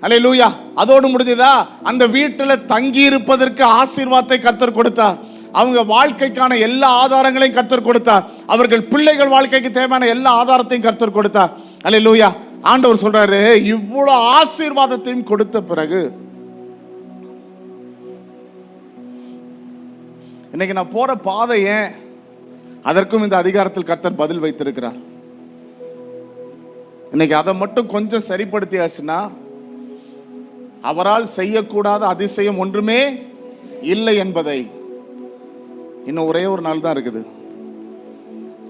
அல்லேலூயா. அதோடு முடிஞ்சதா? அந்த வீட்டில் தங்கி இருப்பதற்கு ஆசீர்வாதத்தை கர்த்தர் கொடுத்தார். அவங்க வாழ்க்கைக்கான எல்லா ஆதாரங்களையும் கர்த்தர் கொடுத்தார். அவர்கள் பிள்ளைகள் வாழ்க்கைக்கு தேவையான எல்லா ஆதாரத்தையும் கர்த்தர் கொடுத்தார். அல்லேலூயா. ஆண்டவர் சொல்றாரு, இவ்வளவு ஆசீர்வாதத்தையும் கொடுத்த பிறகு இன்னைக்கு நான் போற பாதை ஏன், அதற்கும் இந்த அதிகாரத்தில் கர்த்தர் பதில் வைத்திருக்கிறார். இன்னைக்கு அதை மட்டும் கொஞ்சம் சரிப்படுத்தியாச்சுன்னா அவரால் செய்யக்கூடாத அதிசயம் ஒன்றுமே இல்லை என்பதை, இன்னும் ஒரே ஒரு நாள் தான் இருக்குது,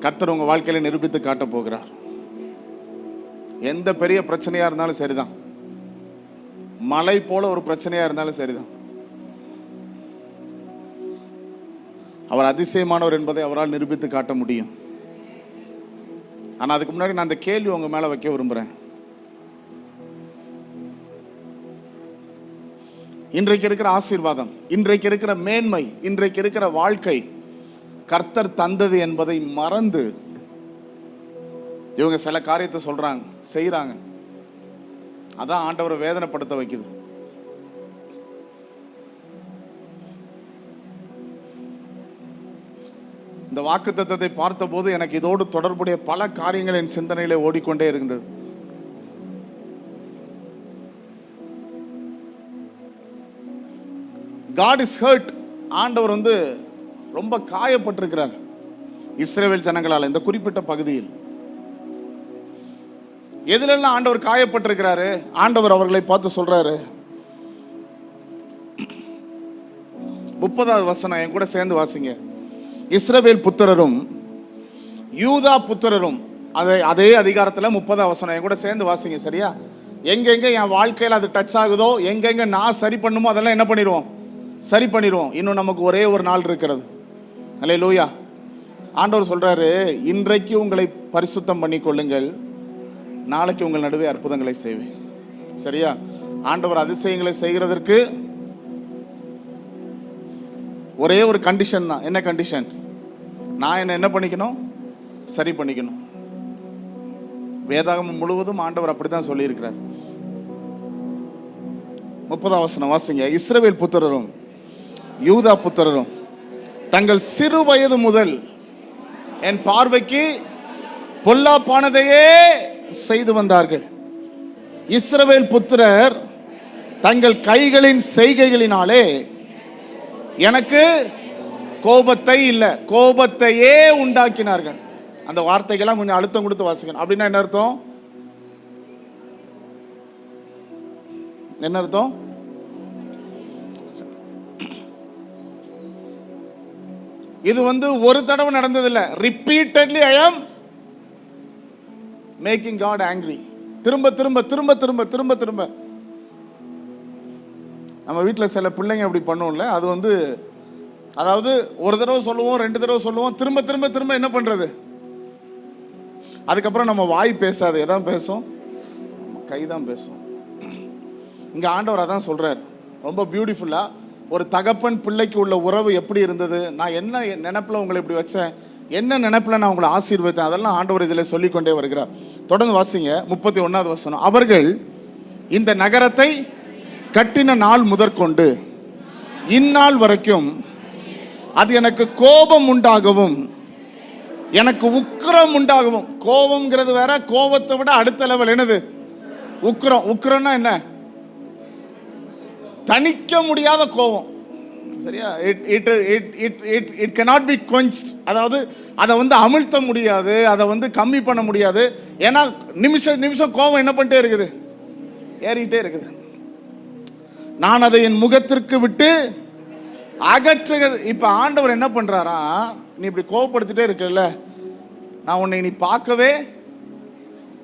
கர்த்தர் உங்க வாழ்க்கையில நிரூபித்து காட்ட போகிறார். எந்த பெரிய பிரச்சனையா இருந்தாலும் சரிதான், மலை போல ஒரு பிரச்சனையா இருந்தாலும் சரிதான், அவர் அதிசயமானவர் என்பதை அவரால் நிரூபித்து காட்ட முடியும். ஆனா அதுக்கு முன்னாடி நான் அந்த கேள்வி உங்க மேல வைக்க விரும்புறேன். இன்றைக்கு இருக்கிற ஆசீர்வாதம், இன்றைக்கு இருக்கிற மேன்மை, இன்றைக்கு இருக்கிற வாழ்க்கை கர்த்தர் தந்தது என்பதை மறந்து இவங்க சில காரியத்தை சொல்றாங்க, செய்யறாங்க. அதான் ஆண்டவரை வேதனைப்படுத்த வைக்குது. இந்த வாக்குத்தத்தத்தை பார்த்தபோது எனக்கு இதோடு தொடர்புடைய பல காரியங்கள் என் சிந்தனையிலே ஓடிக்கொண்டே இருந்தது. God is hurt. ஆண்டவர் ரொம்ப காயப்பட்டிருக்கிறார் இஸ்ரவேல் ஜனங்களால். இந்த குறிப்பிட்ட பகுதியில் எதிலெல்லாம் ஆண்டவர் காயப்பட்டிருக்கிறாரு, ஆண்டவர் அவர்களை பார்த்து சொல்றாரு. 30வது வசனம் என் கூட சேர்ந்து வாசிங்க. இஸ்ரவேல் புத்திரரும் யூதா புத்திரரும், அதே அதிகாரத்தில் 30வது வசனம் என் கூட சேர்ந்து வாசிங்க. சரியா? எங்கெங்க என் வாழ்க்கையில் அது டச் ஆகுதோ, எங்கெங்க நான் சரி பண்ணுமோ அதெல்லாம் என்ன பண்ணிடுவோம், சரி பண்ணிடுவோம். இன்னும் நமக்கு ஒரே ஒரு நாள் இருக்கிறது. அல்லேலூயா. ஆண்டவர் சொல்றாரு, இன்றைக்கு உங்களை பரிசுத்தம் பண்ணி கொள்ளுங்கள், நாளைக்கு உங்கள் நடுவே அற்புதங்களை செய்வேன். சரியா? ஆண்டவர் அதிசயங்களை செய்கிறதற்கு ஒரே ஒரு கண்டிஷன் தான். என்ன கண்டிஷன்? நான் என்ன பண்ணிக்கணும், சரி பண்ணிக்கணும். வேதாகமம் முழுவதும் ஆண்டவர் அப்படித்தான் சொல்லியிருக்கிறார். 30வது வசனம் வாசிங்க. இஸ்ரவேல் புத்திரரும் யூதா புத்திரரும் தங்கள் சிறு வயது முதல் என் பார்வைக்கு பொல்லாப்பானதையே செய்து வந்தார்கள். இஸ்ரவேல் புத்திரர் தங்கள் கைகளின் செய்கைகளினாலே எனக்கு கோபத்தை இல்ல, கோபத்தையே உண்டாக்கினார்கள். அந்த வார்த்தைகள்லாம் கொஞ்சம் அழுத்தம் கொடுத்து வாசிக்கணும். அப்படின்னா என்ன அர்த்தம்? என்ன அர்த்தம்? இது ஒரு தடவை நடந்ததில்லை. ரிப்பீட்டட்லி ஐ ஆம் மேக்கிங் காட் ஆங்கிரி. திரும்ப திரும்ப திரும்ப திரும்ப திரும்ப திரும்ப. நம்ம வீட்டில் சில பிள்ளைங்க அப்படி பண்ணுவோம்ல, அது அதாவது ஒரு தடவை சொல்லுவோம், 2 தடவை சொல்லுவோம், திரும்ப திரும்ப திரும்ப என்ன பண்றது? அதுக்கப்புறம் நம்ம வாய் பேசாது, எதான் பேசும்? கைதான் பேசும். இங்க ஆண்டவர் அதான் சொல்றார் ரொம்ப பியூட்டிஃபுல்லா. ஒரு தகப்பன் பிள்ளைக்கு உள்ள உறவு எப்படி இருந்தது, நான் என்ன நினைப்புல உங்களை இப்படி வச்சேன், என்ன நினைப்புல நான் உங்களை ஆசீர்வதித்தேன், அதெல்லாம் ஆண்டவர் இதில் சொல்லிக்கொண்டே வருகிறார். தொடர்ந்து வாசிங்க 31வது வசனம். அவர்கள் இந்த நகரத்தை கட்டின நாள் முதற்கொண்டு இந்நாள் வரைக்கும் அது எனக்கு கோபம் உண்டாகவும் எனக்கு உக்கிரம் உண்டாகவும். கோபம்ங்கிறது வேற, கோபத்தை விட அடுத்த லெவல் என்னது? உக்கிரம். உக்கிரம்னா என்ன? தணிக்க முடியாத கோபம். சரியா? It cannot be quenched. அதாவது அதை அமிழ்த்த முடியாது, அதை கம்மி பண்ண முடியாது. ஏன்னா நிமிஷம் கோபம் என்ன பண்ணிட்டே இருக்குது? ஏறிட்டே இருக்குது. நான் அதை என் முகத்திற்கு விட்டு அகற்றுகிறது. இப்ப ஆண்டவர் என்ன பண்றாரா, நீ இப்படி கோபப்படுத்திட்டே இருக்கல, நான் உன்னை நீ பார்க்கவே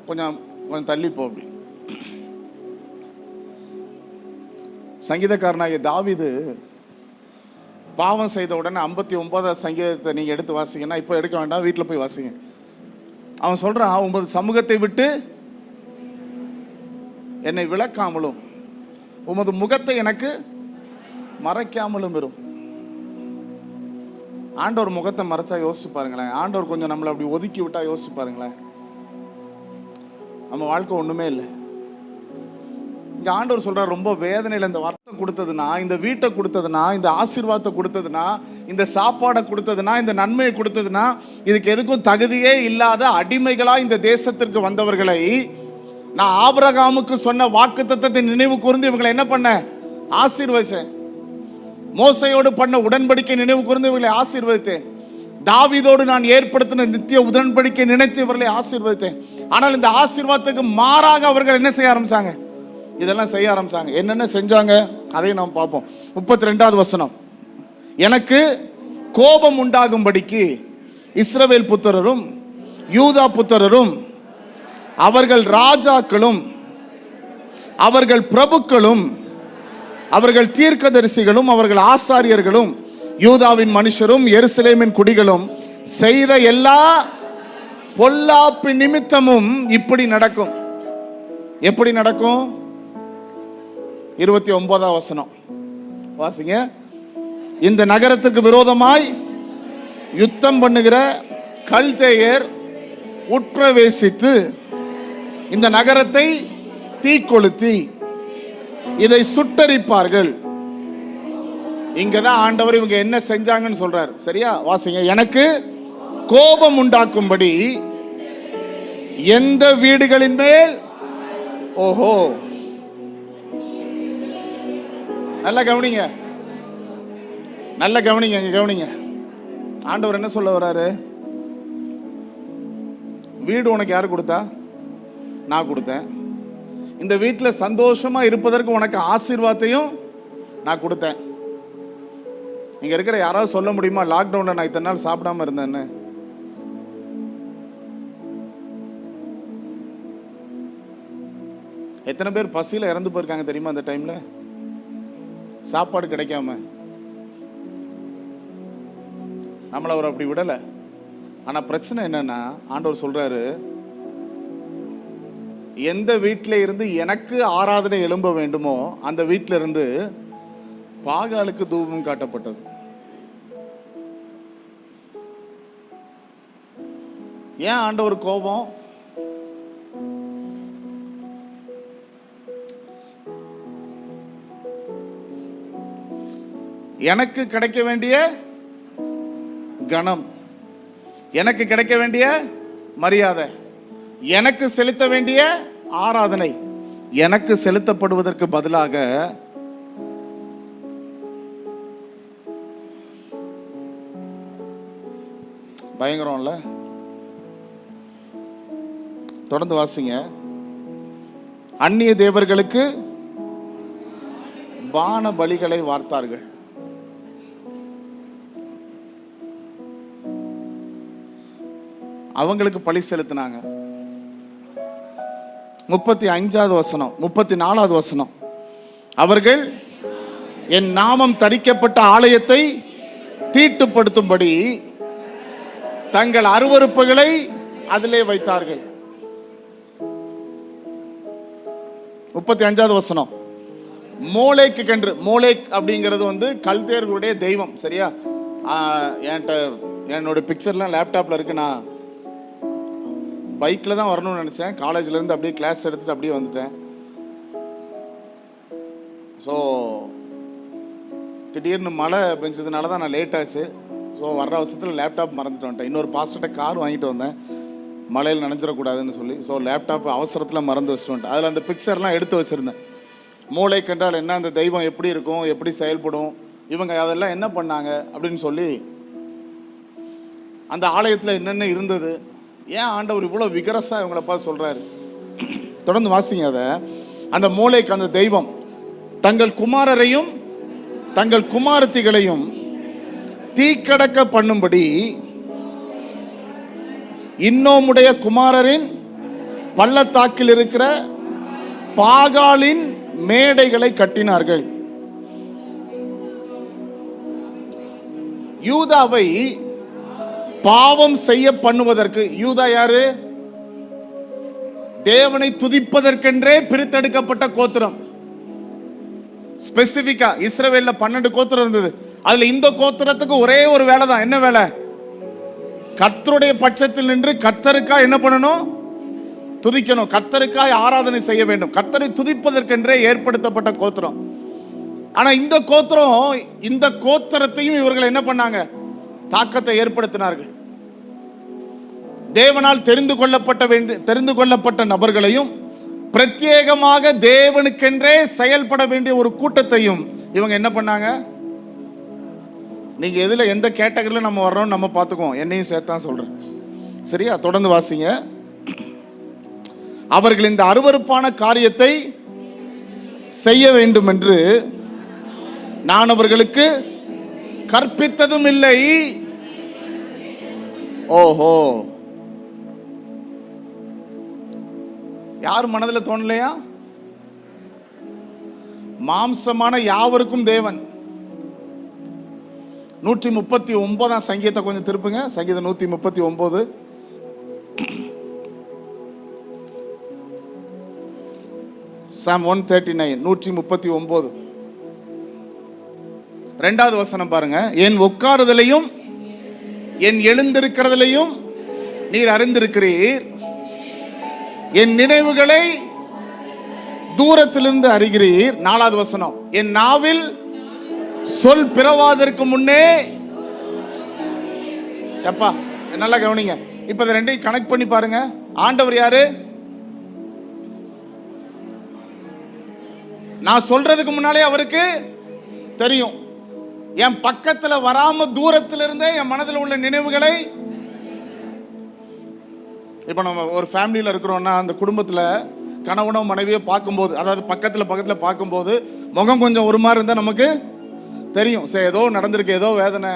கொஞ்சம் தள்ளி போ. அப்படி சங்கீதக்காரனாகிய தாவீது பாவம் செய்த உடனே 59வது சங்கீதத்தை நீங்க எடுத்து வாசிங்கன்னா, இப்போ எடுக்க வேண்டாம், வீட்டில் போய் வாசிங்க. அவன் சொல்றான், உமது சமூகத்தை விட்டு என்னை விளக்காமலும் உமது முகத்தை எனக்கு மறைக்காமலும் வரும். ஆண்டவர் முகத்தை மறைச்சா யோசிச்சு பாருங்களேன். ஆண்டவர் கொஞ்சம் நம்மளை அப்படி ஒதுக்கி விட்டா யோசிச்சு பாருங்களேன், நம்ம வாழ்க்கை ஒண்ணுமே இல்லை. இங்க ஆண்டவர் சொல்றார், ரொம்ப வேதனையில இந்த வார்த்தை கொடுத்ததுன்னா, இந்த வீட்டை கொடுத்ததுன்னா, இந்த ஆசீர்வாதத்தை கொடுத்ததுன்னா, இந்த சாப்பாடை கொடுத்ததுன்னா, இந்த நன்மையை கொடுத்ததுன்னா, இதுக்கு எதுக்கும் தகுதியே இல்லாத அடிமைகளா இந்த தேசத்திற்கு வந்தவர்களை நான் ஆபிரகாமுக்கு சொன்ன வாக்குத்தத்தத்தை நினைவு கூர்ந்து இவங்களை என்ன பண்ண, ஆசீர்வதிச்சேன். மோசையோடு பண்ண உடன்படிக்கை நினைவு கூர்ந்து இவர்களை ஆசீர்வதித்தேன். தாவீதோடு நான் ஏற்படுத்தின நித்திய உடன்படிக்கை நினைத்து இவர்களை ஆசீர்வதித்தேன். ஆனால் இந்த ஆசீர்வாதத்துக்கு மாறாக அவர்கள் என்ன செய்ய ஆரம்பிச்சாங்க, இதெல்லாம் செய்ய ஆரம்பிச்சாங்க. என்னென்ன செஞ்சாங்க அதையும் நாம் பார்ப்போம். 32வது வசனம், எனக்கு கோபம் உண்டாகும்படிக்கு இஸ்ரவேல் புத்திரரும் யூதா புத்திரரும் அவர்கள் ராஜாக்களும் அவர்கள் பிரபுக்களும் அவர்கள் தீர்க்கதரிசிகளும் அவர்கள் ஆசாரியர்களும் யூதாவின் மனுஷரும் எருசலேமின் குடிகளும் செய்த எல்லா பொல்லாப்பு நிமித்தமும் இப்படி நடக்கும். எப்படி நடக்கும்? 29வது வசனம் வாசிங்க. இந்த நகரத்துக்கு விரோதமாய் யுத்தம் பண்ணுகிற கல்தேயர் உட்பிரவேசித்து இந்த நகரத்தை தீக்கொளுத்தி இதை சுட்டரிப்பார்கள். இங்கதான் ஆண்டவர் இவங்க என்ன செஞ்சாங்கன்னு சொல்றாரு. சரியா? வாசிங்க. எனக்கு கோபம் உண்டாக்கும்படி எந்த வீடுகளின் மேல், ஓஹோ, நல்ல கவனிங்க, நல்ல கவனிங்க, கவனிங்க. ஆண்டவர் என்ன சொல்ல வர்றாரு? வீடு உனக்கு யாரு கொடுத்தா? நான் கொடுத்தேன். இந்த வீட்டில் சந்தோஷமா இருப்பதற்கு உனக்கு ஆசீர்வாதத்தையும் நான் கொடுத்தேன். இங்க இருக்கிற யாராவது சொல்ல முடியுமா, லாக்டவுன்ல நான் இத்தனை நாள் சாப்பிடாம இருந்தேன்னு? எத்தனை பேர் பசியில இறந்து போயிருக்காங்க தெரியுமா? அந்த டைம்ல சாப்பாடு கிடைக்காம. நம்மள அவர் அப்படி விடல. ஆனா பிரச்சனை என்னன்னா, ஆண்டவர் சொல்றாரு, எந்த வீட்டில இருந்து எனக்கு ஆராதனை எழும்ப வேண்டுமோ அந்த வீட்டில இருந்து பாகாலுக்கு தூபம் காட்டப்பட்டது. ஏன் ஆண்டவர் கோபம்? எனக்கு கிடைக்க வேண்டிய கணம், எனக்கு கிடைக்க வேண்டிய மரியாதை, எனக்கு செலுத்த வேண்டிய ஆராதனை எனக்கு செலுத்தப்படுவதற்கு பதிலாக பயங்கரம்ல. தொடர்ந்து வாசிங்க. அந்நிய தேவர்களுக்கு பான பலிகளை வார்த்தார்கள். அவங்களுக்கு பலி செலுத்தினாங்க. 35வது வசனம், 34வது வசனம், அவர்கள் என் நாமம் தரிக்கப்பட்ட ஆலயத்தை தீட்டுப்படுத்தும்படி தங்கள் அருவருப்புகளை அதிலே வைத்தார்கள். 35வது வசனம், மோலேக்கு கன்று. மோலேக் அப்படிங்கிறது கல்தேயர்களுடைய தெய்வம். சரியா? என்னோட பிக்சர்லாம் லேப்டாப்ல இருக்கு. நான் பைக்கில் தான் வரணும்னு நினச்சேன். காலேஜ்லேருந்து அப்படியே கிளாஸ் எடுத்துகிட்டு அப்படியே வந்துட்டேன். ஸோ திடீர்னு மழை பெஞ்சதுனால தான் நான் லேட் ஆச்சு. ஸோ வர்ற அவசரத்தில் லேப்டாப் மறந்துட்டு வந்துட்டேன். இன்னொரு பாஸ்டர்கிட்ட கார் வாங்கிட்டு வந்தேன், மழையில் நனைஞ்சிடக்கூடாதுன்னு சொல்லி. ஸோ லேப்டாப் அவசரத்தில் மறந்து வச்சுட்டு வந்துட்டேன். அதில் அந்த பிக்சர்லாம் எடுத்து வச்சுருந்தேன். மூளைக்கு என்றால் என்ன, அந்த தெய்வம் எப்படி இருக்கும், எப்படி செயல்படும், இவங்க அதெல்லாம் என்ன பண்ணாங்க அப்படின்னு சொல்லி, அந்த ஆலயத்தில் என்னென்ன இருந்தது, ஏன் ஆண்டவர் இவ்வளோ விகரஸாக இவங்களை பார்த்து சொல்கிறாரு. தொடர்ந்து வாசிங்க அதை. அந்த மூளைக்கு அந்த தெய்வம் தங்கள் குமாரரையும் தங்கள் குமாரத்திகளையும் தீக்கடக்க பண்ணும்படி இன்னோமுடைய குமாரரின் பள்ளத்தாக்கில் இருக்கிற பாகாலின் மேடைகளை கட்டினார்கள். யூதாவை பாவம் செய்ய பண்ணுவதற்கு, யூதா யாரு? தேவனை துதிப்பதற்கென்றே பிரித்தெடுக்கப்பட்ட கோத்திரம். ஸ்பெசிபிக்கா இஸ்ரவேல்ல 12 கோத்திரம் இருந்தது. அதுல இந்த கோத்திரத்துக்கு ஒரே ஒரு வேலை தான். என்ன வேலை? கர்த்தருடைய பட்சத்தில் நின்று கர்த்தருக்கா என்ன பண்ணணும்? துதிக்கணும், கர்த்தருக்காய் ஆராதனை செய்ய வேண்டும். கர்த்தரை துதிப்பதற்கென்றே ஏற்படுத்தப்பட்ட கோத்திரம். ஆனா இந்த கோத்திரத்தையும் இவர்கள் என்ன பண்ணாங்க? தாக்கத்தை ஏற்படுத்தினார்கள். தேவனால் தெரிந்து கொள்ளப்பட்ட நபர்களையும் பிரத்யேகமாக தேவனுக்கென்றே செயல்பட வேண்டிய ஒரு கூட்டத்தையும் இவங்க என்ன பண்ணாங்க? நீங்க எதுல எந்த கேட்டகரியில நம்ம வர்றோம் நம்ம பார்த்துக்குவோம், என்னையும் சேர்த்தான் சொல்றேன். சரியா? தொடர்ந்து வாசிங்க. அவர்கள் இந்த அருவருப்பான காரியத்தை செய்ய வேண்டும் என்று நான் அவர்களுக்கு கற்பித்ததும் இல்லை. ஓஹோ, யார் மனதில் தோணலையா? மாம்சமான யாவருக்கும் தேவன். 139 சங்கீதத்தை கொஞ்சம் திருப்புங்க. சங்கீதம் 139. Psalm 139 139 2வது வசனம் பாருங்க. என் உட்காருதலையும் என் எழுந்திருக்கிறதிலையும் நீர் அறிந்திருக்கிறீர், என் நினைவுகளை தூரத்திலிருந்து அறிகிறீர். 4வது வசனம், என் நாவில் சொல் பிறவாதற்கு முன்னே. எப்பா நல்லா கவனிங்க. இப்ப இந்த ரெண்டையும் கனெக்ட் பண்ணி பாருங்க. ஆண்டவர் யாரு? நான் சொல்றதுக்கு முன்னாலே அவருக்கு தெரியும். என் பக்கத்துல வராம தூரத்துல இருந்தே என் மனதில் உள்ள நினைவுகளை. இப்ப நம்ம ஒரு ஃபேமிலியில இருக்கிறோம்னா அந்த குடும்பத்துல கணவனோ மனைவியோ பார்க்கும்போது, அதாவது பக்கத்துல பார்க்கும்போது முகம் கொஞ்சம் ஒரு மாதிரி இருந்தா நமக்கு தெரியும், சரி ஏதோ நடந்திருக்கு, ஏதோ வேதனை,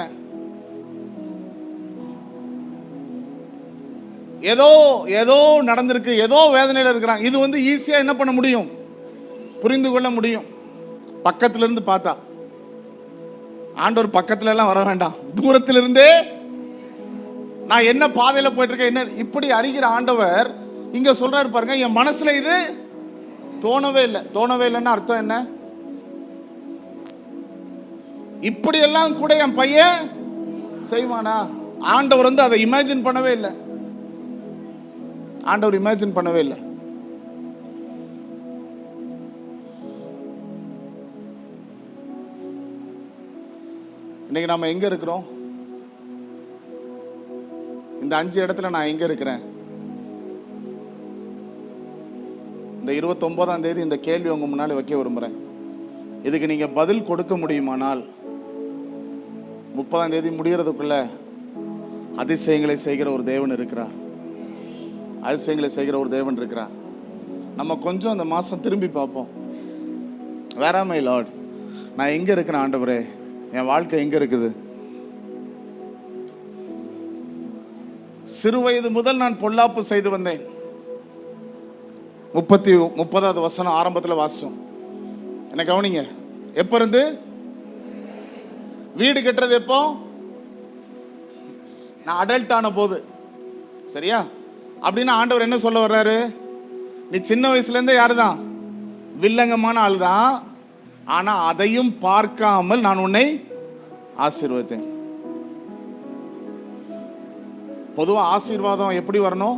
ஏதோ நடந்திருக்கு, ஏதோ வேதனையில இருக்கிறாங்க. இது ஈஸியா என்ன பண்ண முடியும்? புரிந்து கொள்ள முடியும் பக்கத்துல இருந்து பார்த்தா. ஆண்டவர் பக்கத்துல எல்லாம் வர வேண்டாம், தூரத்திலிருந்தே நான் என்ன பாதையில போயிட்டு இருக்கேன் என்ன இப்படி அறிகிற ஆண்டவர் இங்க சொல்றாரு பாருங்க. என் மனசுல இது தோணவே இல்லைன்னா அர்த்தம் என்ன? இப்படி எல்லாம் கூட என் பையன் செய்வானா? ஆண்டவர் அதை இமேஜின் பண்ணவே இல்லை. ஆண்டவர் இமேஜின் பண்ணவே இல்லை. இன்னைக்கு நாம எங்க இருக்கிறோம்? இந்த 5 இடத்துல நான் எங்க இருக்கிறேன்? இந்த 29ஆம் தேதி இந்த கேள்வி உங்க முன்னாடி வைக்க விரும்புறேன். இதுக்கு நீங்க பதில் கொடுக்க முடியுமானால் 30ஆம் தேதி முடியறதுக்குள்ள அதிசயங்களை செய்கிற ஒரு தேவன் இருக்கிறார். அதிசயங்களை செய்கிற ஒரு தேவன் இருக்கிறார். நம்ம கொஞ்சம் அந்த மாசம் திரும்பி பார்ப்போம். வேர் ஆம் ஐ லார்ட்? நான் எங்க இருக்கிறேன் ஆண்டவரே? என் வாழ்க்கை எங்க இருக்குது? சிறு வயது முதல் நான் பொல்லாப்பு செய்து வந்தேன். 30வது வசனம் ஆரம்பத்தில் வாசிச்சோம். என்ன கவனிங்க. எப்ப இருந்து? வீடு கட்டுறது எப்போ? நான் அடல்ட் ஆன போது. சரியா? அப்படின்னா ஆண்டவர் என்ன சொல்ல வர்றாரு? நீ சின்ன வயசுல இருந்தே யாருதான்? வில்லங்கமான ஆள் தான். ஆனா அதையும் பார்க்காமல் நான் உன்னை ஆசீர்வதித்தேன். பொதுவா ஆசீர்வாதம் எப்படி வரணும்?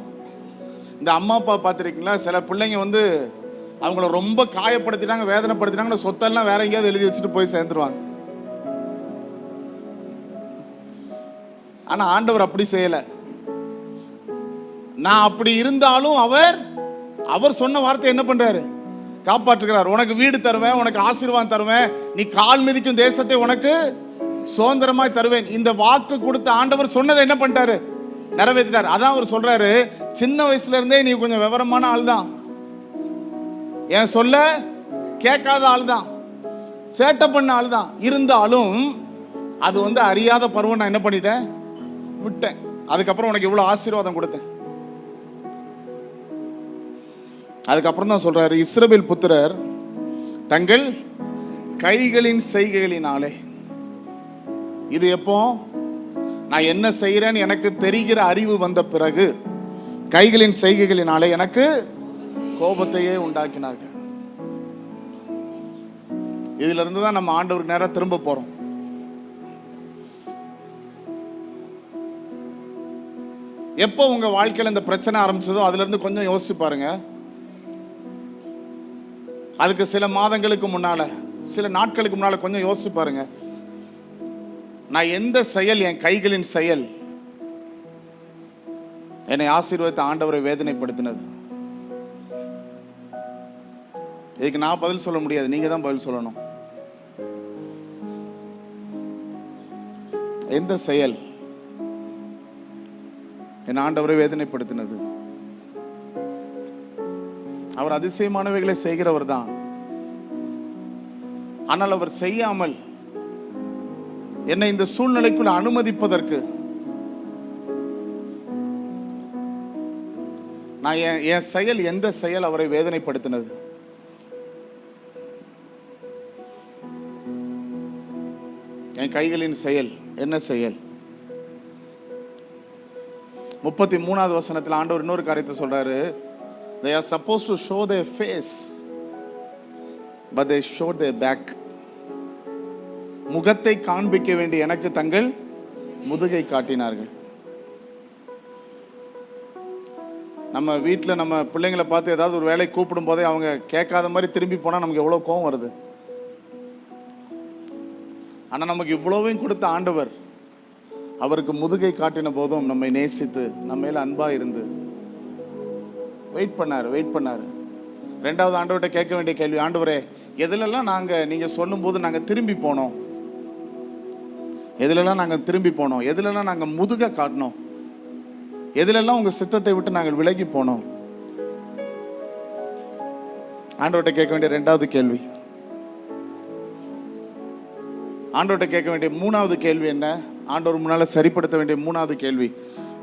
இந்த அம்மா அப்பா பார்த்துருக்கீங்களா? சில பிள்ளைங்க அவங்கள ரொம்ப காயப்படுத்திட்டாங்க, வேதனைப்படுத்திட்டாங்க, சொத்தெல்லாம் வேற எங்கேயாவது எழுதி வச்சுட்டு போய் சேர்ந்துருவாங்க. ஆனா ஆண்டவர் அப்படி செய்யல. நான் அப்படி இருந்தாலும் அவர் சொன்ன வார்த்தை என்ன பண்றாரு? காப்பாற்றுகிறார். உனக்கு வீடு தருவேன், உனக்கு ஆசீர்வாதம் தருவேன், நீ கால் மிதிக்கும் தேசத்தை உனக்கு சுதந்திரமாய் தருவேன். இந்த வாக்கு கொடுத்த ஆண்டவர் சொன்னதை என்ன பண்ணிட்டாரு? நிறைவேற்றிட்டார். அதான் அவர் சொல்றாரு, சின்ன வயசுல இருந்தே நீ கொஞ்சம் விவரமான ஆள் தான், என் சொல்ல கேட்காத ஆள் தான், சேட்டை பண்ண ஆள் தான். இருந்தாலும் அது அறியாத பருவம் நான் என்ன பண்ணிட்டேன்? விட்டேன். அதுக்கப்புறம் உனக்கு இவ்வளவு ஆசீர்வாதம் கொடுத்தேன். அதுக்கப்புறம் தான் சொல்றாரு, இஸ்ரவேல் புத்திரர் தங்கள் கைகளின் செய்கைகளினாலே. இது எப்போ? நான் என்ன செய்யறேன்னு எனக்கு தெரிகிற அறிவு வந்த பிறகு கைகளின் செய்கைகளினாலே எனக்கு கோபத்தையே உண்டாக்கினார்கள். இதுல இருந்து தான் நம்ம ஆண்டவருக்கு நேரா திரும்ப போறோம். எப்போ உங்க வாழ்க்கையில் இந்த பிரச்சனை ஆரம்பிச்சதோ அதுல இருந்து கொஞ்சம் யோசிச்சு பாருங்க. அதுக்கு சில மாதங்களுக்கு முன்னால, சில நாட்களுக்கு முன்னால கொஞ்சம் யோசிச்சு பாருங்க. நான் எந்த செயல், என் கைகளின் செயல் என்னை ஆசீர்வதித்த ஆண்டவரை வேதனைப்படுத்தினது? இதுக்கு நான் பதில் சொல்ல முடியாது, நீங்க தான் பதில் சொல்லணும். எந்த செயல் என் ஆண்டவரை வேதனைப்படுத்தினது? அவர் அதிசயமானவைகளை செய்கிறவர் தான். ஆனால் அவர் செய்யாமல் என்னை இந்த சூழ்நிலைக்குள் அனுமதிப்பதற்கு நான் என் செயல், எந்த செயல் அவரை வேதனைப்படுத்தினது? என் கைகளின் செயல் என்ன செயல்? 33வது வசனத்தில் ஆண்டவர் இன்னொரு காரியத்தை சொல்றாரு. They are supposed to show their face, but they showed their back. முகத்தை காண்பிக்க வேண்டிய எனக்கு தங்கள் முதுகை காட்டினார்கள். நம்ம வீட்டில் நம்ம பிள்ளைங்களை பார்த்து ஏதாவது ஒரு வேலை கூப்பிடும் போதே அவங்க கேட்காத மாதிரி திரும்பி போனால் நமக்கு எவ்வளோ கோவம் வருது. ஆனால் நமக்கு இவ்வளவையும் கொடுத்த ஆண்டவர் அவருக்கு முதுகை காட்டின போதும் நம்மை நேசித்து நம்ம மேல அன்பா இருந்து வெயிட் பண்ணாரு. ரெண்டாவது ஆண்டவர்கிட்ட கேட்க வேண்டிய கேள்வி, ஆண்டவரே எதுலெல்லாம் நீங்க சொல்லும் போது நாங்க திரும்பி போனோம், எதுலெல்லாம் நாங்க முதுக காட்டினோம், எதுலெல்லாம் உங்க சித்தத்தை விட்டு நாங்கள் விலகி போனோம்? ஆண்டவர்கிட்ட கேட்க வேண்டிய ரெண்டாவது கேள்வி. ஆண்டவர்கிட்ட கேட்க வேண்டிய மூணாவது கேள்வி என்ன? ஆண்டவர் முன்னால சரிப்படுத்த வேண்டிய மூணாவது கேள்வி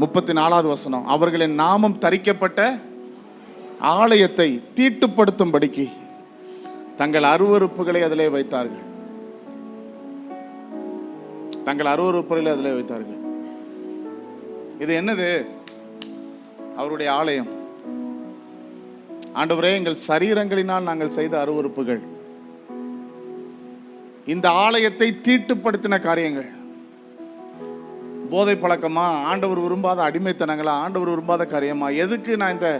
34வது வசனம். அவர்களின் நாமம் தரிக்கப்பட்ட ஆலயத்தை தீட்டுப்படுத்தும்படிக்கு தங்கள் அருவருப்புகளை அதிலே வைத்தார்கள். இது என்னது? அவருடைய ஆலயம். ஆண்டவரே, எங்கள் சரீரங்களினால் நாங்கள் செய்த அருவருப்புகள், இந்த ஆலயத்தை தீட்டுப்படுத்தின காரியங்கள், போதை பழக்கமா, ஆண்டவர் விரும்பாத அடிமைத்தனங்களா, ஆண்டவர் விரும்பாத காரியமா, எதுக்கு நான் இந்த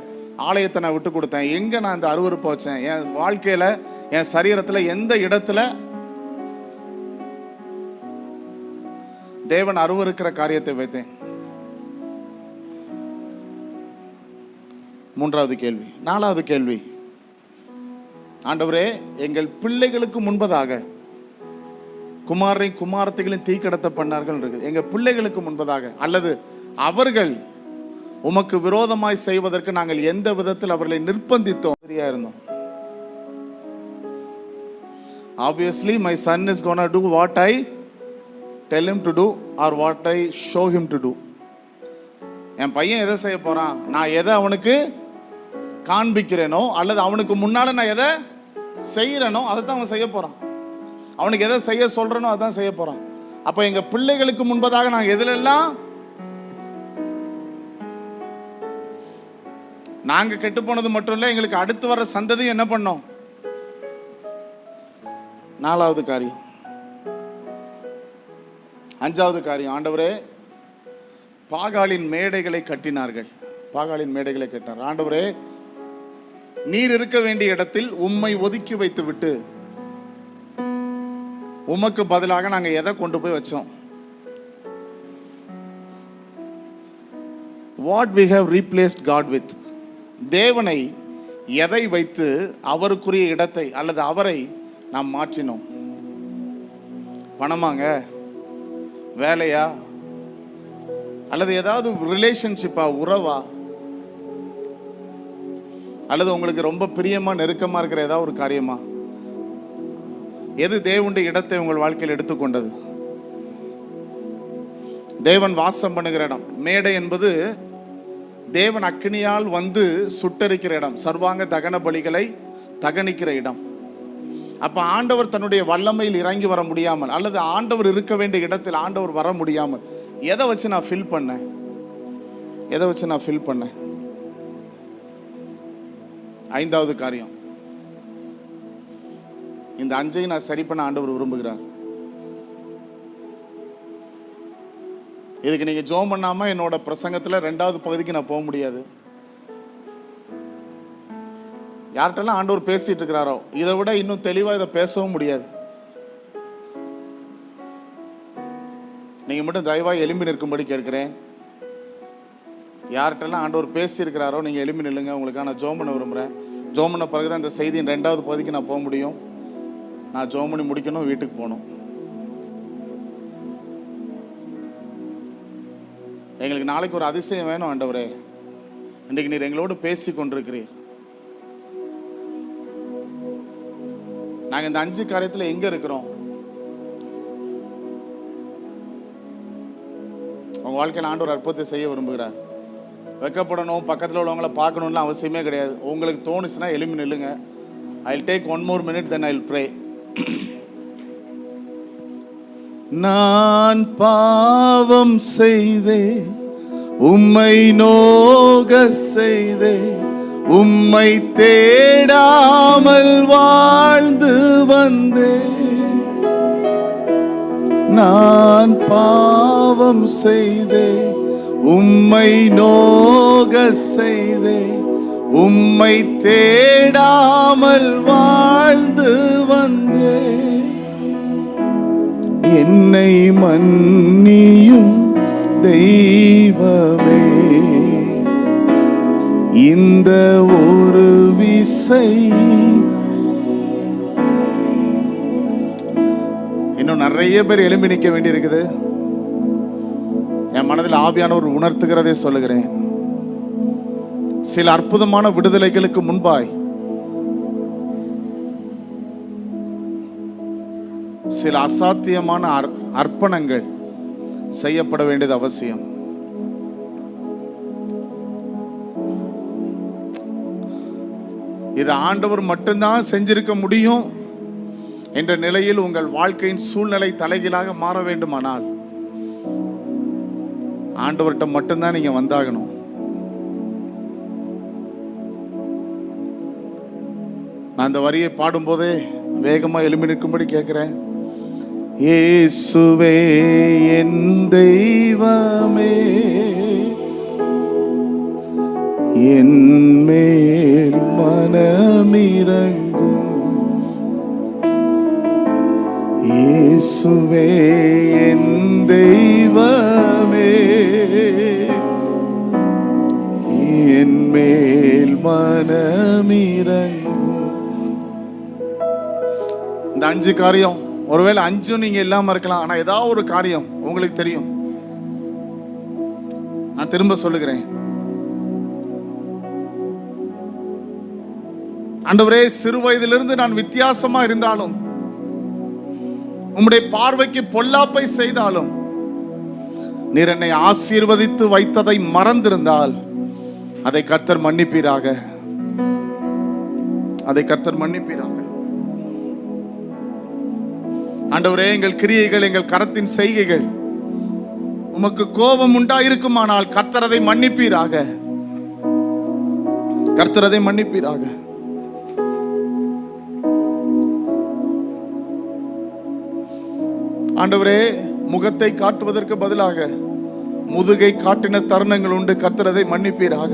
ஆலயத்தை நான் விட்டு கொடுத்தேன்? எங்க நான் இந்த அருவருப்பை வச்சேன்? என் வாழ்க்கையில, என் சரீரத்துல எந்த இடத்துல தேவன் அருவருக்கிற காரியத்தை வைத்தேன்? மூன்றாவது கேள்வி. நாலாவது கேள்வி, ஆண்டவரே, எங்கள் பிள்ளைகளுக்கு முன்பதாக குமாரையும் குமாரத்தைகளையும் தீக்கடத்த பண்ணார்கள் இருக்குது. எங்க பிள்ளைகளுக்கு முன்பதாக, அல்லது அவர்கள் உமக்கு விரோதமாய் செய்வதற்கு நாங்கள் எந்த விதத்தில் அவர்களை நிர்பந்தித்தோம் இருந்தோம்? Obviously my son is gonna do what I tell him to do or what I show him to do. என் பையன் எதை செய்ய போறான், நான் எதை அவனுக்கு காண்பிக்கிறேனோ அல்லது அவனுக்கு முன்னால நான் எதை செய்யறேனோ அதை தான் அவன் செய்ய போறான். அவனுக்கு எதை செய்ய சொல்றனோ அதான் செய்ய போறான். அப்ப எங்க பிள்ளைகளுக்கு முன்பதாக நாங்க எதிலெல்லாம் நாங்க கெட்டு போனது மட்டும் இல்ல, எங்களுக்கு அடுத்து வர சந்ததியும் என்ன பண்ணோம்? நாலாவது காரியம். அஞ்சாவது காரியம், ஆண்டவரே, பாகாலின் மேடைகளை கட்டினார்கள். ஆண்டவரே, நீர் இருக்க வேண்டிய இடத்தில் உம்மை ஒதுக்கி வைத்து விட்டு உமக்கு பதிலாக நாங்க எதை கொண்டு போய் வச்சோம்? What we have replaced God with. தேவனை எதை வைத்து அவருக்குரிய இடத்தை அல்லது அவரை நாம் மாற்றினோம்? பணமாங்க, வேலையா, அல்லது ஏதாவது ரிலேஷன்ஷிப்பா, உறவா, அல்லது உங்களுக்கு ரொம்ப பிரியமா நெருக்கமா இருக்கிற ஏதாவது ஒரு காரியமா? எது தேவனுடைய இடத்தை உங்கள் வாழ்க்கையில் எடுத்துக்கொண்டது? தேவன் வாசம் பண்ணுகிற இடம். மேடை என்பது தேவன் அக்கினியால் வந்து சுட்டரிக்கிற இடம், சர்வாங்க தகன பலிகளை தகனிக்கிற இடம். அப்ப ஆண்டவர் தன்னுடைய வல்லமையில் இறங்கி வர முடியாமல், அல்லது ஆண்டவர் இருக்க வேண்டிய இடத்தில் ஆண்டவர் வர முடியாமல், எதை வச்சு நான் ஃபில் பண்ணேன்? ஐந்தாவது காரியம், இந்த அஞ்சை நான் சரி பண்ண ஆண்டவர் விரும்புகிறார். இதுக்கு நீங்கள் ஜெபம் பண்ணாமல் என்னோட பிரசங்கத்தில் 2வது பகுதிக்கு நான் போக முடியாது. யார்கிட்டலாம் ஆண்டவர் பேசிட்டு இருக்கிறாரோ இதை விட இன்னும் தெளிவாக இதை பேசவும் முடியாது. நீங்கள் மட்டும் தயவாக எழும்பி நிற்கும்படி கேட்கிறேன். யார்கிட்டலாம் ஆண்டவர் பேசியிருக்கிறாரோ நீங்கள் எழும்பி நில்லுங்க. உங்களுக்கு நான் ஜெபம் பண்ண விரும்புகிறேன். ஜெபம் பண்ண பிறகு தான் இந்த செய்தியின் 2வது பகுதிக்கு நான் போக முடியும். நான் ஜெபம் பண்ணி முடிக்கணும், வீட்டுக்கு போகணும். எங்களுக்கு நாளைக்கு ஒரு அதிசயம் வேணும் ஆண்டவரே. இன்றைக்கு நீர் எங்களோடு பேசி கொண்டிருக்கிறீர். நாங்கள் இந்த 5 காரியத்தில் எங்கே இருக்கிறோம்? உங்கள் வாழ்க்கையில் ஆண்டவர் அற்புதத்தை செய்ய விரும்புகிறார். வெக்கப்படணும், பக்கத்தில் உள்ளவங்களை பார்க்கணும்லாம் அவசியமே கிடையாது. உங்களுக்கு தோணுச்சுன்னா எழும்பி நில்லுங்க. I'll take 1 more minute, then I'll pray. நான் பாவம் செய்தே, உம்மை நோக செய்தே, உம்மை தேடாமல் வாழ்ந்து வந்தே. நான் பாவம் செய்தே, உம்மை நோக செய்தே, உம்மை தேடாமல் வாழ்ந்து வந்தே. என்னை மன்னியும் தெய்வமே, இந்த ஒரு விசை. இன்னும் நிறைய பேர் எழும்பி நிற்க வேண்டி இருக்குது. என் மனதில் ஆவியானவர் உணர்த்துகிறதை சொல்லுகிறேன். சில அற்புதமான விடுதலைகளுக்கு முன்பாய் சில அசாத்தியமான அர்ப்பணங்கள் செய்யப்பட வேண்டியது அவசியம். இது ஆண்டவர் மட்டும்தான் செஞ்சிருக்க முடியும் என்ற நிலையில் உங்கள் வாழ்க்கையின் சூழ்நிலை தலைகீழாக மாற வேண்டுமானால் ஆண்டவர்கிட்ட மட்டும்தான் நீங்க வந்தாகணும். நான் அந்த வரியை பாடும்போதே வேகமா எழும்பி நிற்கும்படி கேட்கிறேன். இயேசுவே என் தெய்வமே, என் மேல் மனமிரங்கும். இயேசுவே என் தெய்வமே, என் மேல் மனமிரங்கும். இந்த 5 காரியம், ஒருவேளை 5 நீங்க இல்லாம இருக்கலாம். ஆனா ஏதாவது ஒரு காரியம் உங்களுக்கு தெரியும். நான் திரும்ப சொல்லுகிறேன். ஆண்டவரே, சிறு வயதிலிருந்து நான் வித்தியாசமா இருந்தாலும், உம்முடைய பார்வைக்கு பொல்லாப்பை செய்தாலும், நீர் என்னை ஆசீர்வதித்து வைத்ததை மறந்திருந்தால் அதை கர்த்தர் மன்னிப்பீராக. அதை கர்த்தர் மன்னிப்பீராக. ஆண்டவரே, எங்கள் கிரியைகள், எங்கள் கரத்தின் செய்கைகள் உமக்கு கோபம் உண்டாயிருக்குமானால் கர்த்தர் அதை மன்னிப்பீராக. கர்த்தர் அதை மன்னிப்பீராக. ஆண்டவரே, முகத்தை காட்டுவதற்கு பதிலாக முதுகை காட்டின தருணங்கள் உண்டு. கர்த்தர் அதை மன்னிப்பீராக.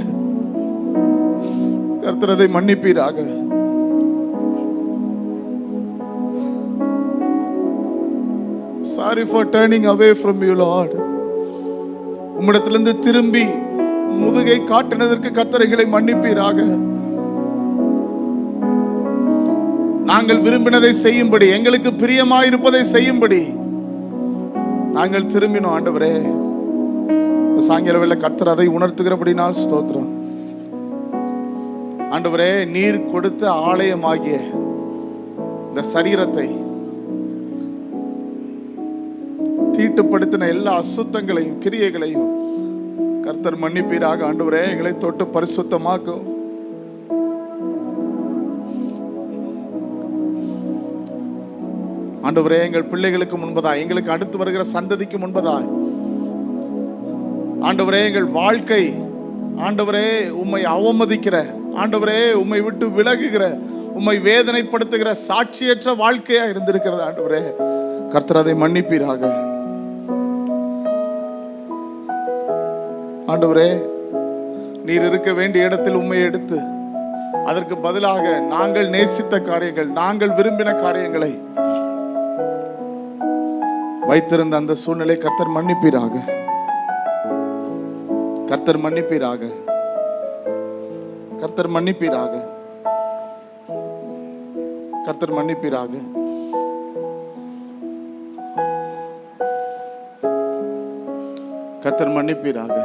கர்த்தர் அதை மன்னிப்பீராக. Sorry for turning away from you, Lord. உம்மிடத்திலிருந்து திரும்பி முதுகை காட்டினதற்கு கர்த்தரைகளை மன்னிப்பீராக. நாங்கள் விரும்பினதை செய்யும்படி, எங்களுக்கு பிரியமாயிருப்பதை செய்யும்படி நாங்கள் திரும்பினோம். ஆண்டவரே, சாயங்கால வேளை கர்த்தர் அதை உணர்த்துகிறபடினால் ஸ்தோத்திரம். ஆண்டவரே, நீர் கொடுத்த ஆலயமாகிய இந்த சரீரத்தை தீட்டுப்படுத்தின எல்லா அசுத்தங்களையும் கிரியைகளையும் கர்த்தர் மன்னிப்பீராக. ஆண்டவரே, எங்களை தொட்டு பரிசுத்தமாக்கும். ஆண்டவரே, எங்கள் பிள்ளைகளுக்கு முன்பதாய், எங்களுக்கு அடுத்து வருகிற சந்ததிக்கு முன்பதாய், ஆண்டவரே, எங்கள் வாழ்க்கை, ஆண்டவரே, உம்மை அவமதிக்கிற, ஆண்டவரே, உம்மை விட்டு விலகுகிற, உம்மை வேதனைப்படுத்துகிற சாட்சியற்ற வாழ்க்கையா இருந்திருக்கிறது. ஆண்டவரே, கர்த்தர் அதை மன்னிப்பீராக. ஆண்டவரே, நீர் இருக்க வேண்டிய இடத்தில் உம்மை எடுத்து அதற்கு பதிலாக நாங்கள் நேசித்த காரியங்கள், நாங்கள் விரும்பின காரியங்களை வைத்திருந்த அந்த சூழ்நிலை கர்த்தர் மன்னிப்பீராக. கர்த்தர் மன்னிப்பீராக. கர்த்தர் மன்னிப்பீராக. கர்த்தர் மன்னிப்பீராக. கர்த்தர் மன்னிப்பீராக.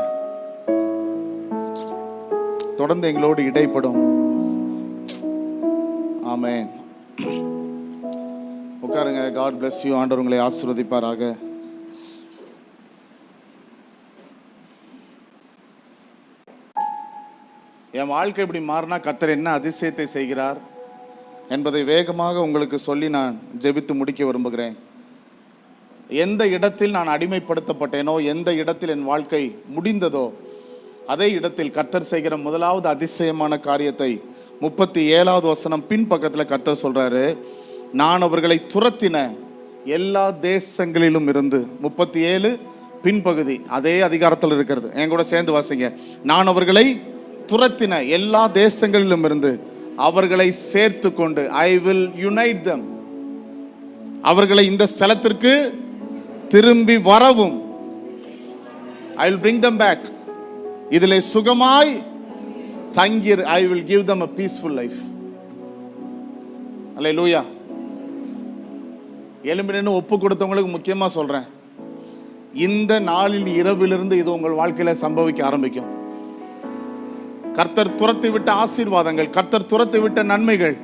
தொடர்ந்து எங்களோடு இடைப்படும். ஆமென். உட்காருங்க. God bless you. ஆண்டவர் உங்களை ஆசீர்வதிப்பாராக. என் வாழ்க்கை இப்படி மாறினா கர்த்தர் என்ன அதிசயத்தை செய்கிறார் என்பதை வேகமாக உங்களுக்கு சொல்லி நான் ஜெபித்து முடிக்க விரும்புகிறேன். எந்த இடத்தில் நான் அடிமைப்படுத்தப்பட்டேனோ, எந்த இடத்தில் என் வாழ்க்கை முடிந்ததோ, அதே இடத்தில் கர்த்தர் செய்கிற முதலாவது அதிசயமான காரியத்தை 37வது வசனம் பின்பக்கத்தில் கர்த்தர் சொல்றாரு. நான் அவர்களை துரத்தின எல்லா தேசங்களிலும் இருந்து. 37 பின்பகுதி அதே அதிகாரத்தில் இருக்கிறது. என் கூட சேர்ந்து வாசிங்க. நான் அவர்களை துரத்தின எல்லா தேசங்களிலும் இருந்து அவர்களை சேர்த்து கொண்டு, ஐ வில் யுனைட் தம், அவர்களை இந்த ஸ்தலத்திற்கு திரும்பி வரவும், I will bring them back, இதிலே சுகமாய் தங்கி, I will give them a peaceful life. அல்லேலூயா. எலும்பினு ஒப்பு கொடுத்தவங்களுக்கு முக்கியமா சொல்றேன், இந்த நாளில் இரவிலிருந்து இது உங்கள் வாழ்க்கையில சம்பவிக்க ஆரம்பிக்கும். கர்த்தர் துரத்தி விட்ட ஆசீர்வாதங்கள், கர்த்தர் துரத்தி விட்ட நன்மைகள்,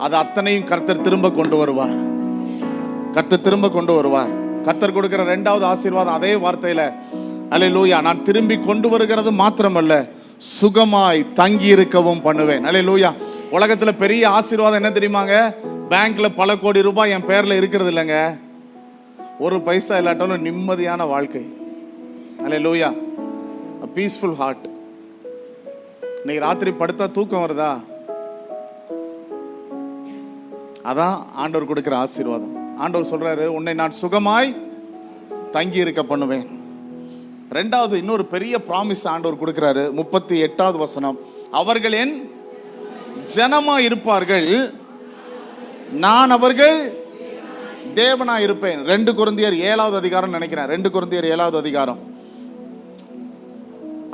அது அத்தனையும் கர்த்தர் திரும்ப கொண்டு வருவார். கர்த்தர் திரும்ப கொண்டு வருவார். கர்த்தர் கொடுக்கிற 2வது ஆசீர்வாதம் அதே வார்த்தையில, அல்லேலூயா, நான் திரும்பி கொண்டு வருகிறது மாத்திரமல்ல, சுகமாய் தங்கி இருக்கவும் பண்ணுவேன். அல்லேலூயா. உலகத்துல பெரிய ஆசீர்வாதம் என்ன தெரியுமாங்க? பேங்க்ல பல கோடி ரூபாய் என் பேர்ல இருக்கிறது இல்லைங்க. ஒரு பைசா இல்லாட்டாலும் நிம்மதியான வாழ்க்கை. அல்லேலூயா. a peaceful heart. இன்னைக்கு ராத்திரி படுத்தா தூக்கம் வருதா? அதான் ஆண்டவர் கொடுக்கிற ஆசீர்வாதம். ஆண்டவர் சொல்றாரு, உன்னை நான் சுகமாய் தங்கி இருக்க பண்ணுவேன். 2வது இன்னொரு பெரிய ப்ராமிஸ் ஆண்டவர் கொடுக்கிறாரு. 38வது வசனம், அவர்கள் என் ஜனமா இருப்பார்கள், நான் அவர்கள் தேவனா இருப்பேன். 2 கொரிந்தியர் 7வது அதிகாரம் நினைக்கிறேன். 2 கொரிந்தியர் 7வது அதிகாரம்.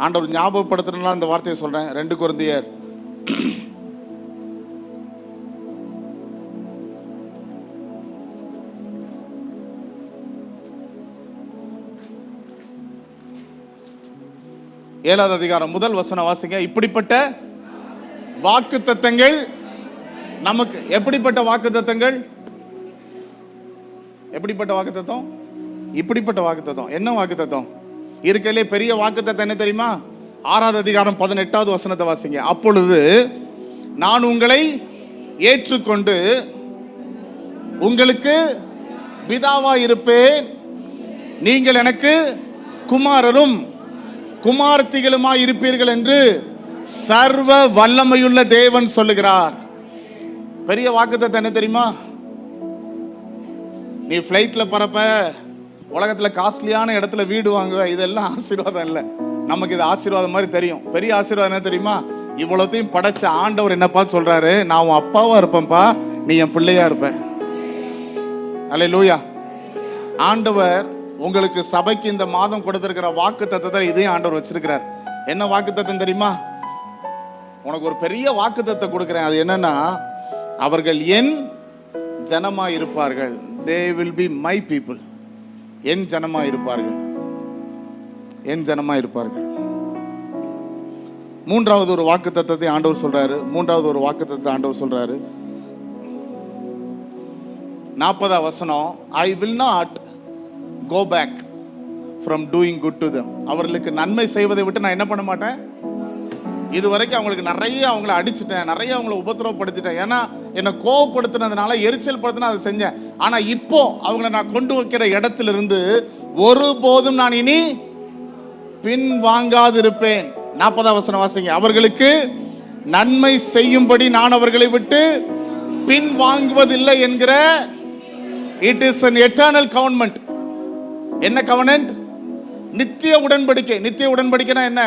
ஆண்டவர் ஞாபகப்படுத்துறதுனால இந்த வார்த்தையை சொல்றேன். 2 கொரிந்தியர் 7வது அதிகாரம் 1 வசனம் வாசிங்க. இப்படிப்பட்ட வாக்குத்தத்தங்கள் நமக்கு. எப்படிப்பட்ட வாக்குத்தத்தங்கள்? எப்படிப்பட்ட வாக்குத்தத்தம்? இப்படிப்பட்ட வாக்குத்தத்தம். என்ன வாக்குத்தத்தம்? இருக்கலே பெரிய வாக்குத்தத்தம் என்ன தெரியுமா? 6வது அதிகாரம் 18வது வசனத்தை வாசிங்க. அப்பொழுது நான் உங்களை ஏற்றுக்கொண்டு உங்களுக்கு பிதாவா இருப்பேன், நீங்கள் எனக்கு குமாரரும் குமாரத்திகளுமாய் இருப்பீர்கள் என்று சர்வ வல்லமையுள்ள தேவன் சொல்லுகிறார். பெரிய வாக்குத்தத்தம் என்ன தெரியுமா? நீ ஃப்ளைட்ல பறப்ப, உலகத்துல காஸ்ட்லியான இடத்துல வீடு வாங்குவ, இதெல்லாம் ஆசீர்வாதம் இல்லை. நமக்கு இது ஆசீர்வாதம் மாதிரி தெரியும். பெரிய ஆசீர்வாதம் என்ன தெரியுமா? இவ்வளோத்தையும் படைச்ச ஆண்டவர் என்னப்பா சொல்றாரு, நான் உன் அப்பாவா இருப்பேன்ப்பா, நீ என் பிள்ளையா இருப்ப. அல்லேலூயா. ஆண்டவர் உங்களுக்கு சபைக்கு இந்த மாதம் கொடுத்திருக்கிற வாக்குத்தத்தத்தை இதையும் ஆண்டவர் வச்சிருக்கிறார். என்ன வாக்குத்தத்தம் தெரியுமா? உனக்கு ஒரு பெரிய வாக்குத்தத்தத்தை கொடுக்கிறேன். அது என்னன்னா, அவர்கள் என் ஜனமா இருப்பார்கள். they will be my people. என் ஜனமா இருப்பார்கள். என் ஜனமா இருப்பார்கள். 3வது ஒரு வாக்குத்தத்தத்தை ஆண்டவர் சொல்றாரு. 3வது ஒரு வாக்குத்தத்தத்தை ஆண்டவர் சொல்றாரு. 40வது வசனம், I will not go back from doing good to them. அவர்களுக்கு நன்மை செய்வதை விட்டு நான் என்ன பண்ண மாட்டேன். இதுவரைக்கும் அவங்களுக்கு நிறைய அவங்கள அடிச்சுட்டேன், நிறைய அவங்கள உபத்திரவப்படுத்திட்டேன். ஏன்னா என்னை கோவப்படுத்தினதுனால, எரிச்சல் படுத்தினா அதை செஞ்சேன். ஆனா இப்போ அவங்கள நான் கொண்டு வைக்கிற இடத்திலிருந்து ஒருபோதும் நான் இனி பின் வாங்காதிருப்பேன். 40வது வசனம் வாசிங்க. அவர்களுக்கு நன்மை செய்யும்படி நான் அவர்களை விட்டு பின் வாங்குவதில்லை என்கிற, it is an eternal covenant. என்ன covenant? நித்திய உடன்படிக்கை. நித்திய உடன்படிக்கைனா என்ன?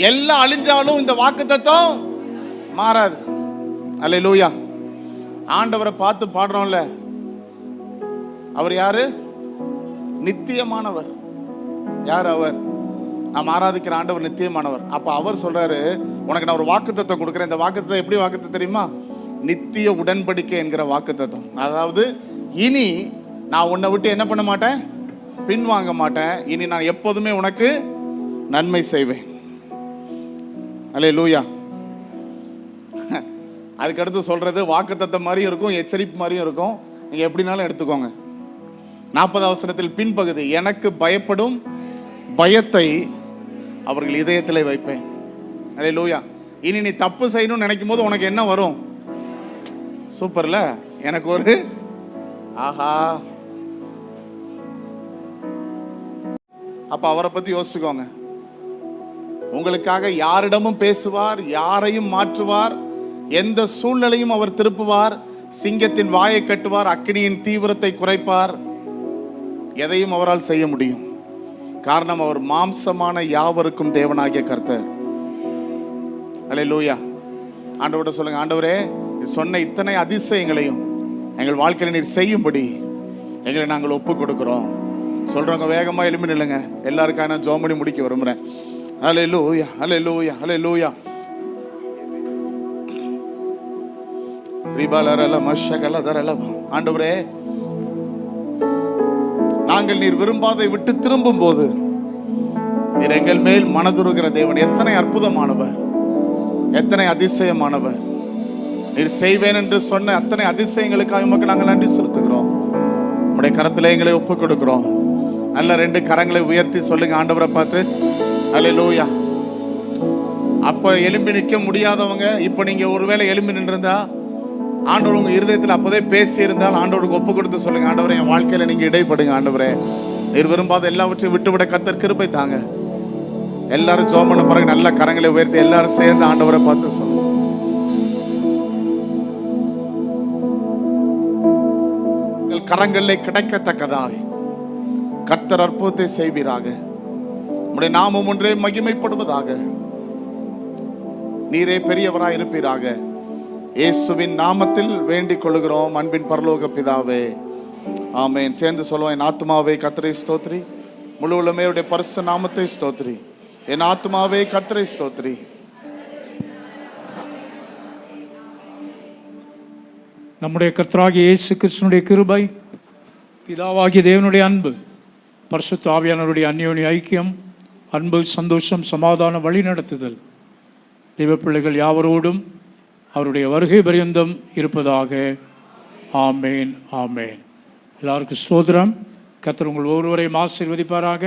எல்லாம் அழிஞ்சாலும் இந்த வாக்குத்தத்தம் மாறாது. அல்லேலூயா. ஆண்டவரை பார்த்து பாடுறோம்ல, அவர் யாரு? நித்தியமானவர். யார் அவர்? நாம் ஆராதிக்கிற ஆண்டவர் நித்தியமானவர். அப்ப அவர் சொல்றாரு, உனக்கு நான் ஒரு வாக்குத்தத்தம் கொடுக்குறேன். இந்த வாக்குத்தத்தம் எப்படி வாக்குத்தத்தம் தெரியுமா? நித்திய உடன்படிக்கை என்கிற வாக்குத்தத்தம். அதாவது இனி நான் உன்னை விட்டு என்ன பண்ண மாட்டேன்? பின்வாங்க மாட்டேன். இனி நான் எப்போதுமே உனக்கு நன்மை செய்வேன். அல்லேலூயா. அதுக்கடுத்து சொல்றது வாக்குத்தத்தம் மாதிரியும் இருக்கும், எச்சரிப்பு மாதிரியும் இருக்கும். நீங்க எப்படினாலும் எடுத்துக்கோங்க. 40 வசனத்தில் பின்பகுதி, எனக்கு பயப்படும் பயத்தை அவர்கள் இதயத்திலே வைப்பேன். அல்லேலூயா. இனி நீ தப்பு செய்யணும்னு நினைக்கும் போது உனக்கு என்ன வரும்? சூப்பர்ல, எனக்கு ஒரு ஆஹா. அப்ப அவரை பத்தி யோசிச்சுக்கோங்க. உங்களுக்காக யாரிடமும் பேசுவார், யாரையும் மாற்றுவார், எந்த சூழ்நிலையும் அவர் திருப்புவார், சிங்கத்தின் வாயை கட்டுவார், அக்கினியின் தீவிரத்தை குறைப்பார். எதையும் அவரால் செய்ய முடியும். காரணம், அவர் மாம்சமான யாவருக்கும் தேவனாகிய கர்த்தர். அல்லேலூயா. ஆண்டவர்கிட்ட சொல்லுங்க, ஆண்டவரே சொன்ன இத்தனை அதிசயங்களையும் எங்கள் வாழ்க்கையில் நீர் செய்யும்படி எங்களை நாங்கள் ஒப்பு கொடுக்கிறோம். சொல்றவங்க வேகமா எழுப்பி நில்லுங்க. எல்லாருக்காக நான் ஜெபம் பண்ணி முடிக்க விரும்புறேன். அல்லேலூயா, அல்லேலூயா, அல்லேலூயா. ஆண்டவரே, நாங்கள் நீர் விரும்பாதை விட்டு திரும்பும் போது நீர் எங்கள் மேல் மனதுருகிற தேவன். எத்தனை அற்புதமானவர், எத்தனை அதிசயமானவர். நீர் செய்வேன் என்று சொன்ன அத்தனை அதிசயங்களுக்காக உமக்கு நாங்கள் நன்றி செலுத்துகிறோம். உம்முடைய கரத்திலே எங்களை ஒப்பு கொடுக்கிறோம். நல்ல 2 கரங்களை உயர்த்தி சொல்லுங்க ஆண்டவரை பார்த்து, அல்லேலூயா. அப்ப எழும்பி நிற்க முடியாதவங்க, இப்ப நீங்க ஒருவேளை எழும்பி நின்றிருந்தா, ஆண்டவர் உங்க இருதயத்தில் அப்போதே பேசி இருந்தால் ஆண்டவருக்கு ஒப்பு கொடுத்து சொல்லுங்க, ஆண்டவரே என் வாழ்க்கையில நீங்க இடைப்படுங்க. ஆண்டவரே நீர் விரும்பாத எல்லாவற்றையும் விட்டுவிட கர்த்தர் கிருபை தாங்க. எல்லாரும் ஜெபம் பண்ண பிறகு நல்ல கரங்களை உயர்த்தி எல்லாரும் சேர்ந்து ஆண்டவரை பார்த்து சொல்லுங்க. கரங்களில் கிடைக்கத்தக்கதாய் கர்த்தர் அற்புதத்தை செய்வீராக. உம்முடைய நாமம் ஒன்றே மகிமைப்படுவதாக. நீரே பெரியவராய் இருப்பீராக. இயேசுவின் நாமத்தில் வேண்டிக் கொள்கிறோம் அன்பின் பரலோக பிதாவே, ஆமென். சேர்ந்து சொல்லுவோம், என் ஆத்துமாவே கர்த்தரை ஸ்தோத்திரி, முழு உள்ளமே அவருடைய பரிசுத்த நாமத்தை ஸ்தோத்திரி. என் ஆத்துமாவே கர்த்தரை ஸ்தோத்திரி. நம்முடைய கர்த்தராகிய இயேசு கிறிஸ்துவினுடைய கிருபை, பிதாவாகிய தேவனுடைய அன்பு, பரிசுத்த ஆவியானவருடைய அந்யோன்ய ஐக்கியம், அன்பு, சந்தோஷம், சமாதான வழிநடத்துதல் தெய்வ பிள்ளைகள் யாவரோடும் அவருடைய வருகை பரியந்தம் இருப்பதாக. ஆமேன், ஆமேன். எல்லாருக்கும் ஸ்தோத்திரம். கர்த்தர் உங்கள் ஒவ்வொருவரையும் ஆசீர்வதிப்பாராக.